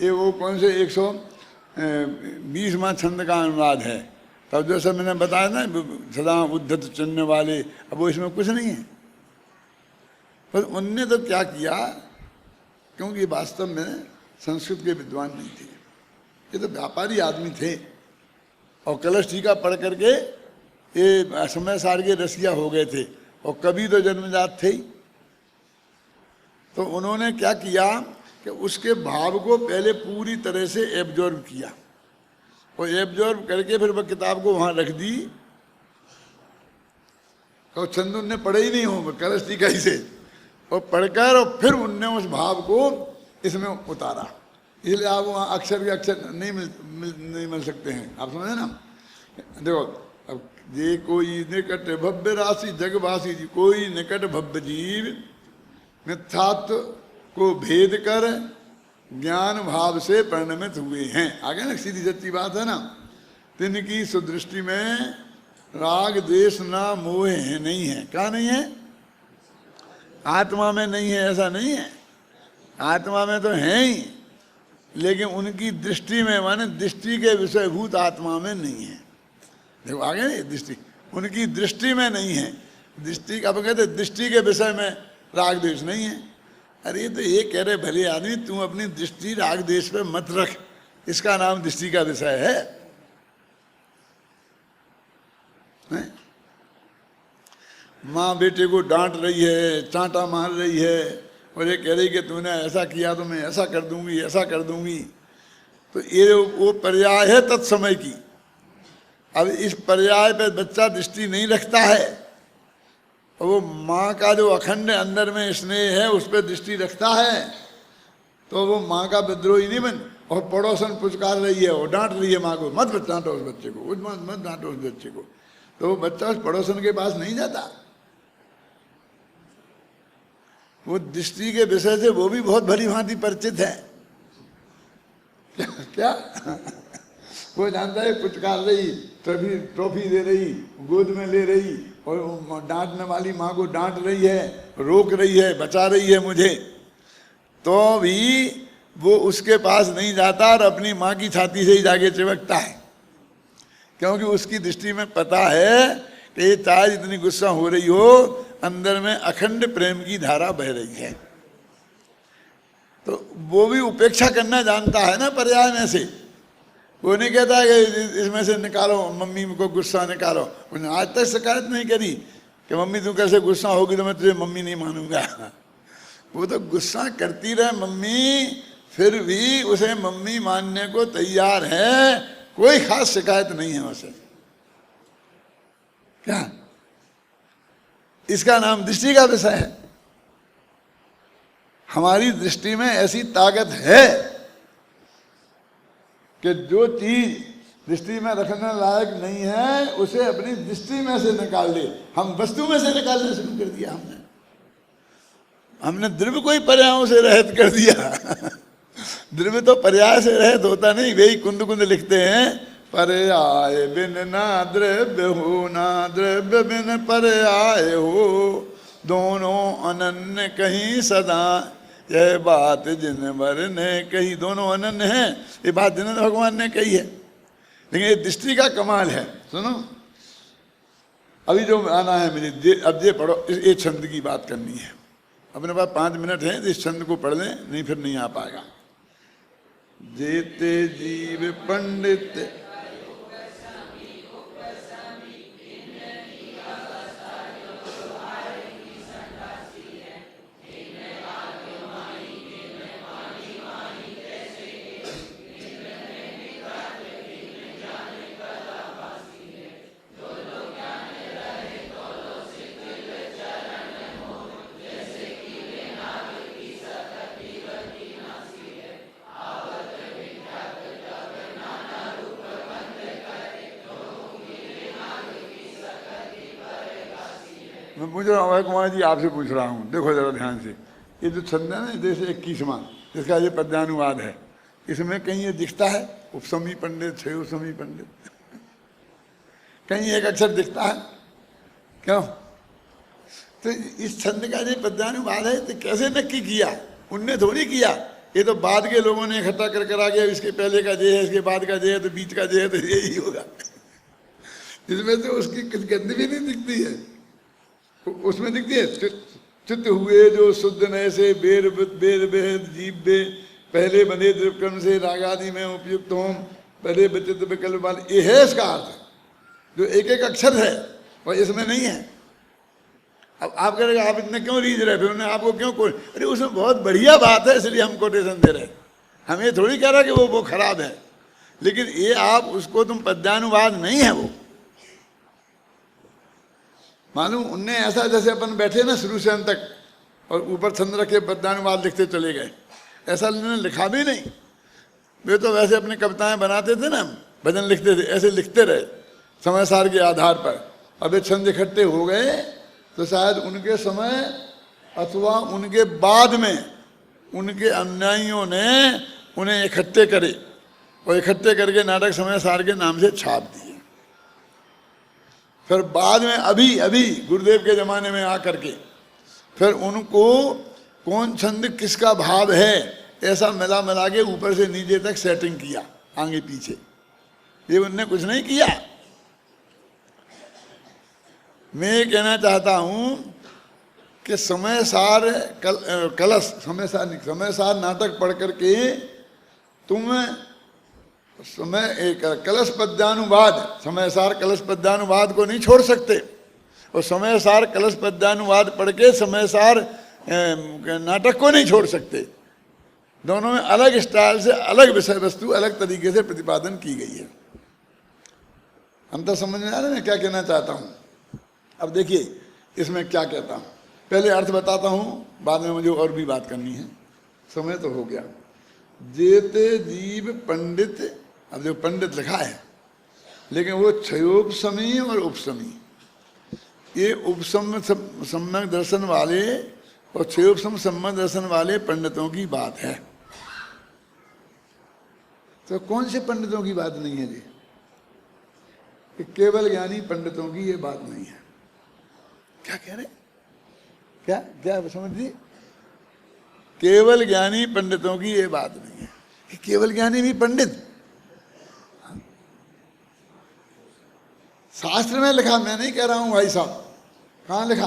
ये वो कौन से 120वां छंद का अनुवाद है। तब जो सब मैंने बताया ना सदा उद्धत चिन्ह वाले, अब वो इसमें कुछ नहीं है। पर उनने तो क्या किया, क्योंकि वास्तव में संस्कृत के विद्वान नहीं थे, ये तो व्यापारी आदमी थे और कलश टीका पढ़ करके ये समय सार के रसिया हो गए थे और कवि तो जन्मजात थे ही। तो उन्होंने क्या किया कि उसके भाव को पहले पूरी तरह से एब्जॉर्ब किया और एब्जॉर्ब करके फिर वह किताब को वहां रख दी और छंद उनने पढ़े ही नहीं हो कलश टीका ही से, और पढ़कर और फिर उनने उस भाव को इसमें उतारा। इसलिए आप वहाँ अक्षर के अक्षर नहीं मिल सकते हैं, आप समझे ना। देखो अब ये कोई निकट भव्य राशि जगवासी जी, कोई निकट भव्य जीव मिथ्यात्व को भेद कर ज्ञान भाव से परिणमित हुए हैं। आगे ना सीधी सच्ची बात है ना। तिनकी सुदृष्टि में राग द्वेष ना मोह है, नहीं है। क्या नहीं है? आत्मा में नहीं है ऐसा नहीं है, आत्मा में तो है ही, लेकिन उनकी दृष्टि में माने दृष्टि के विषयभूत आत्मा में नहीं है। देखो आगे ना, दृष्टि उनकी दृष्टि में नहीं है। दृष्टि अब कहते दृष्टि के विषय में राग द्वेष नहीं है। अरे तो ये कह रहे भले आदमी तू अपनी दृष्टि राग द्वेष पे मत रख, इसका नाम दृष्टि का विषय है? माँ बेटे को डांट रही है, चांटा मार रही है और ये कह रही कि तूने ऐसा किया तो मैं ऐसा कर दूंगी, ऐसा कर दूंगी। तो ये वो पर्याय है तत्समय की। अब इस पर्याय पे बच्चा दृष्टि नहीं रखता है और वो माँ का जो अखंड अंदर में स्नेह है उस पर दृष्टि रखता है, तो वो माँ का विद्रोही नहीं बन। और पड़ोसन पुचकार रही है और डांट रही है माँ को, मत डांटो उस बच्चे को, मत डांटो उस बच्चे को, तो वो बच्चा उस पड़ोसन के पास नहीं जाता। वो दृष्टि के विषय से वो भी बहुत भली भांति परिचित है। क्या वो जानता है पुचकार रही, ट्रॉफी दे रही, गोद में ले रही और डांटने वाली माँ को डांट रही है, रोक रही है, बचा रही है मुझे, तो भी वो उसके पास नहीं जाता और अपनी माँ की छाती से ही जाके चिपकता है, क्योंकि उसकी दृष्टि में पता है कि ये चाहे इतनी गुस्सा हो रही हो, अंदर में अखंड प्रेम की धारा बह रही है। तो वो भी उपेक्षा करना जानता है ना पर्याय में से। वो नहीं कहता है कि इसमें से निकालो, मम्मी को गुस्सा निकालो। उन्हें आज तक शिकायत नहीं करी कि मम्मी तू कैसे गुस्सा होगी तो मैं तुझे मम्मी नहीं मानूंगा। वो तो गुस्सा करती रहे मम्मी, फिर भी उसे मम्मी मानने को तैयार है, कोई खास शिकायत नहीं है उसे। क्या इसका नाम दृष्टि का विषय है। हमारी दृष्टि में ऐसी ताकत है कि जो चीज दृष्टि में रखने लायक नहीं है उसे अपनी दृष्टि में से निकाल दे। हम वस्तु में से निकालने शुरू कर दिया हमने द्रव्य को ही पर्यायों से रहित कर दिया। द्रव्य तो पर्याय से रहित होता नहीं। वे ही कुंद कुंद लिखते हैं, पर्याय बिन ना द्रव्य हो, ना द्रव्य बिन पर्याय हो, दोनों अनन्य कहीं सदा, यह बात जिन वर ने कही। दोनों अनन्य हैं, ये बात जिन्होंने भगवान ने कही है। लेकिन ये दृष्टि का कमाल है। सुनो, अभी जो आना है मुझे, अब ये पढ़ो, ये छंद की बात करनी है। अपने पास 5 मिनट है, इस छंद को पढ़ लें, नहीं फिर नहीं आ पाएगा। जेते जीव पंडित मैं पूछ रहा हूँ कुमार जी, आपसे पूछ रहा हूँ, देखो जरा ध्यान से। ये जो छंद है ना, जैसे 21वां, जिसका ये पद्यानुवाद है, इसमें कहीं ये दिखता है उपसमी पंडित, छह उपसमी पंडित, कहीं एक अक्षर दिखता है क्यों? तो इस छंद का जो पद्यानुवाद है तो कैसे नक्की किया? उनने थोड़ी किया, ये तो बाद के लोगों ने इकट्ठा कर कर आ गया। इसके पहले का जे है, इसके बाद का जे है, तो बीच का जे है, तो यही होगा। इसमें तो उसकी कुछ गंदी भी नहीं दिखती है। उसमें दिखती है चित्त हुए जो शुद्ध नए से बेर बेद जीव बे, पहले बने द्रव्यक्रम से रागादि में उपयुक्त हों, पहले विचित्र विकल्प वाले, ये है इसका अर्थ। जो एक एक अक्षर है और इसमें नहीं है। अब आप कहेंगे आप इतने क्यों रीझ रहे, फिर उन्हें आपको क्यों कोई, अरे उसमें बहुत बढ़िया बात है इसलिए हम कोटेशन दे रहे हैं। हम ये थोड़ी कह रहे कि वो खराब है, लेकिन ये आप उसको तुम पद्यानुवाद नहीं है वो। मालूम उनने ऐसा जैसे अपन बैठे ना शुरू से अंत तक और ऊपर छंद रखे पद्यानुवाद लिखते चले गए, ऐसा उन्होंने लिखा भी नहीं। वे तो वैसे अपनी कविताएं बनाते थे ना, भजन लिखते थे, ऐसे लिखते रहे समय सार के आधार पर। अब ये छंद इकट्ठे हो गए तो शायद उनके समय अथवा उनके बाद में उनके अनुयायियों ने उन्हें इकट्ठे करे और इकट्ठे करके नाटक समय सार के नाम से छाप दिए। फिर बाद में अभी गुरुदेव के ज़माने में आकर के फिर उनको कौन छंद किसका भाव है ऐसा मिला के ऊपर से नीचे तक सेटिंग किया, आगे पीछे। ये उनने कुछ नहीं किया। मैं ये कहना चाहता हूँ कि समय सार समय सार नाटक पढ़ करके तुम कलश पद्यानुवाद, समय सार कलश पद्यानुवाद को नहीं छोड़ सकते, और समय सार कलश पद्यानुवाद पढ़ के समय सार नाटक को नहीं छोड़ सकते। दोनों में अलग स्टाइल से अलग विषय वस्तु अलग तरीके से प्रतिपादन की गई है। अंतर समझ में आ रहा है मैं क्या कहना चाहता हूँ? अब देखिए इसमें क्या कहता हूँ, पहले अर्थ बताता हूँ, बाद में मुझे और भी बात करनी है, समय तो हो गया। जेते जीव पंडित, अब जो पंडित लिखा है लेकिन वो क्षयोपशमी और उपशमी, ये उपसम सम्यक दर्शन वाले और क्षयोपशम सम्यक दर्शन वाले पंडितों की बात है। तो कौन से पंडितों की बात नहीं है जी? कि केवल ज्ञानी पंडितों की ये बात नहीं है। क्या कह रहे, क्या क्या समझ ली? केवल ज्ञानी पंडितों की ये बात नहीं है कि केवल ज्ञानी भी पंडित। शास्त्र में लिखा, मैं नहीं कह रहा हूं भाई साहब, कहाँ लिखा?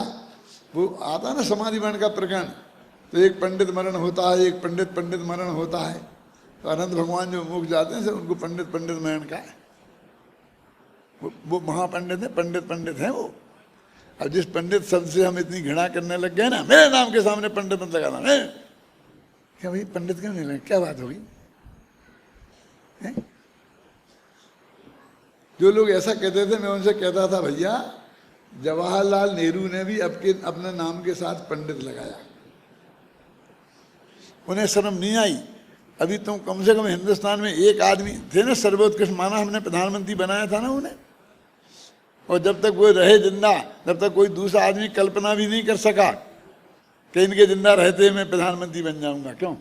वो आता ना समाधि मरण का प्रकरण, तो एक पंडित मरण होता है, एक पंडित मरण होता है। तो अनंत भगवान जो मुख जाते हैं उनको पंडित मरण का है। वो महापंडित है, पंडित है वो। अब जिस पंडित शब्द से हम इतनी घृणा करने लग गए ना, मेरे नाम के सामने पंडित मत लगाना, क्या भाई पंडित क्यों नहीं लगे, क्या बात होगी? जो लोग ऐसा कहते थे मैं उनसे कहता था, भैया जवाहरलाल नेहरू ने भी अपने नाम के साथ पंडित लगाया, उन्हें शर्म नहीं आई। अभी तुम कम से कम हिंदुस्तान में एक आदमी थे ना सर्वोत्कृष्ट माना, हमने प्रधानमंत्री बनाया था ना उन्हें, और जब तक वो रहे जिंदा तब तक कोई दूसरा आदमी कल्पना भी नहीं कर सका कि इनके जिंदा रहते मैं प्रधानमंत्री बन जाऊंगा। क्यों?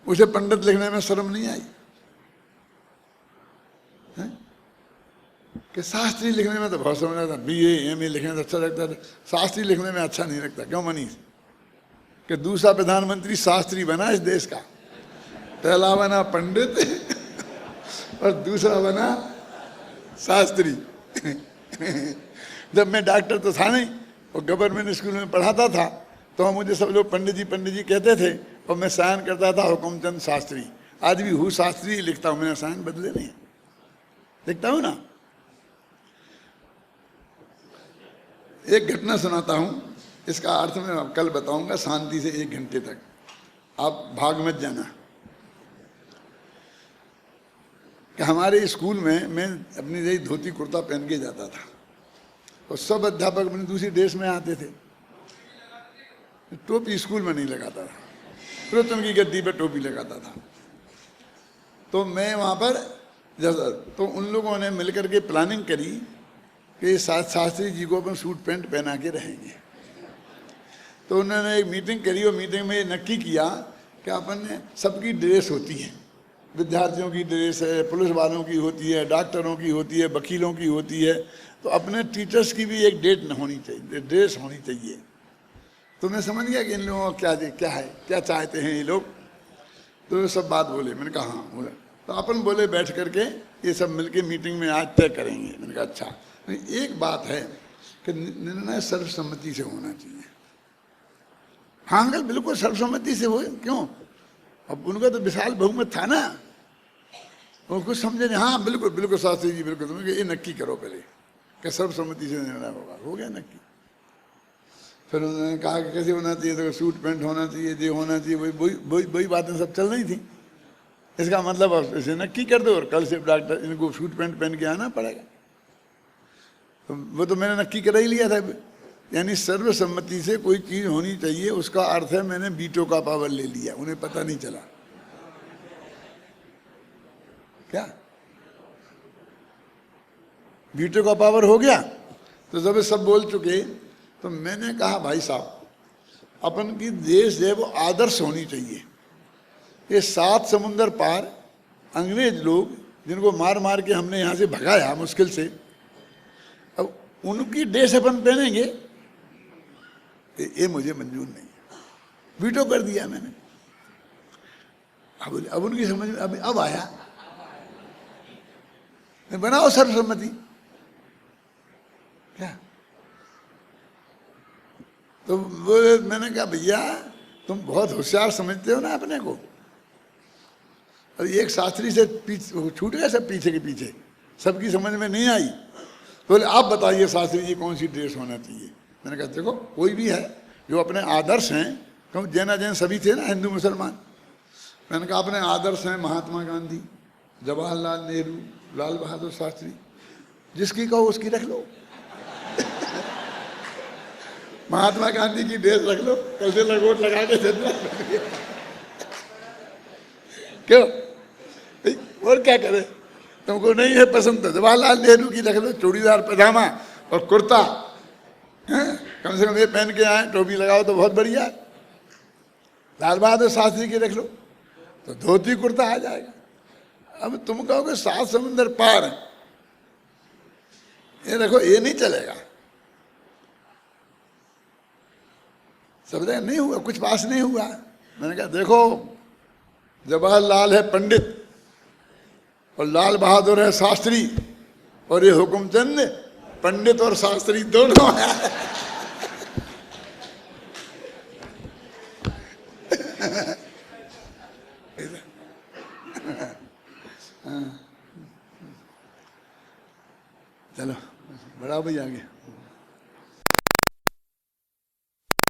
उसे पंडित लिखने में शर्म नहीं आई है? कि शास्त्री लिखने में तो बहुत समझ आता, BA MA लिखने में अच्छा लगता था, शास्त्री लिखने में अच्छा नहीं लगता। क्यों मनीष? कि दूसरा प्रधानमंत्री शास्त्री बना इस देश का, पहला बना पंडित और दूसरा बना शास्त्री। जब मैं डॉक्टर तो था नहीं और गवर्नमेंट स्कूल में पढ़ाता था तो मुझे सब लोग पंडित जी कहते थे, और मैं साइन करता था हुकुमचंद शास्त्री। आज भी हूँ शास्त्री लिखता हूँ, मैंने साइन बदले नहीं, लिखता हूँ ना। एक घटना सुनाता हूँ, इसका अर्थ मैं कल बताऊंगा शांति से 1 घंटे तक, आप भाग मत जाना। कि हमारे स्कूल में मैं अपनी यही धोती कुर्ता पहन के जाता था और सब अध्यापक अपनी दूसरी ड्रेस में आते थे। टोपी स्कूल में नहीं लगाता था, प्रथम की गद्दी पर टोपी लगाता था। तो मैं वहाँ पर तो उन लोगों ने मिलकर के प्लानिंग करी कि शास्त्री जी को अपन सूट पैंट पहना के रहेंगे। तो उन्होंने एक मीटिंग करी और मीटिंग में ये नक्की किया कि अपन ने सबकी ड्रेस होती है, विद्यार्थियों की ड्रेस है, पुलिस वालों की होती है, डॉक्टरों की होती है, वकीलों की होती है, तो अपने टीचर्स की भी एक डेट होनी चाहिए, ड्रेस होनी चाहिए। तो मैं समझ गया कि इन लोगों का क्या है, क्या चाहते हैं ये लोग। तो सब बात बोले, मैंने कहा हाँ बोले। तो अपन बोले बैठ करके ये सब मिलके मीटिंग में आज तय करेंगे। मैंने कहा अच्छा, एक बात है कि निर्णय सर्वसम्मति से होना चाहिए। हाँ अंकल बिल्कुल सर्वसम्मति से हो। क्यों? अब उनका तो विशाल बहुमत था ना, वो कुछ समझे नहीं। हाँ बिल्कुल बिल्कुल शास्त्री जी बिल्कुल, तुम ये नक्की करो पहले कि सर्वसम्मति से निर्णय होगा। हो गया नक्की। फिर उन्होंने कहा कि कैसे होना चाहिए, तो सूट पैंट होना चाहिए, ये होना चाहिए, वही बातें सब चल रही थी। इसका मतलब अब इसे नक्की कर दो और कल से डॉक्टर इनको सूट पैंट पहन के आना पड़ेगा। तो वो तो मैंने नक्की कर ही लिया था। यानी सर्वसम्मति से कोई चीज होनी चाहिए, उसका अर्थ है मैंने वीटो का पावर ले लिया, उन्हें पता नहीं चला। क्या वीटो का पावर हो गया? तो जब सब बोल चुके तो मैंने कहा भाई साहब अपन की देश जो है वो आदर्श होनी चाहिए। ये 7 समुंदर पार अंग्रेज लोग जिनको मार मार के हमने यहाँ से भगाया मुश्किल से, अब उनकी ड्रेस अपन पहनेंगे, ये मुझे मंजूर नहीं। वीटो कर दिया मैंने। अब उनकी समझ में अब आया, बनाओ सर्वसम्मति। क्या? तो वो मैंने कहा भैया तुम बहुत होशियार समझते हो ना अपने को। और एक शास्त्री से छूट गए सब पीछे के पीछे, सबकी समझ में नहीं आई। तो बोले आप बताइए शास्त्री जी कौन सी ड्रेस होना चाहिए। मैंने कहा देखो कोई भी है जो अपने आदर्श हैं, क्योंकि जैन सभी थे ना, हिंदू मुसलमान। मैंने कहा अपने आदर्श हैं महात्मा गांधी, जवाहरलाल नेहरू, लाल बहादुर शास्त्री, जिसकी कहो उसकी रख लो। महात्मा गांधी की ड्रेस रख लो, कल से लगोट लगा के चलना। क्यों? और क्या करे, तुमको नहीं है पसंद तो जवाहरलाल नेहरू की रख लो, चूड़ीदार पजामा और कुर्ता, कम से कम ये पहन के आए, टोपी लगाओ तो बहुत बढ़िया। लाल बहादुर शास्त्री की रख लो तो धोती कुर्ता आ जाएगा। अब तुम कहोगे 7 समुंदर पार, ये देखो ये नहीं चलेगा। सब जगह नहीं हुआ, कुछ पास नहीं हुआ। मैंने कहा देखो जवाहरलाल है पंडित और लाल बहादुर है शास्त्री, और ये हुकुमचंद पंडित और शास्त्री दोनों है। चलो बढ़ाओ भाई आगे।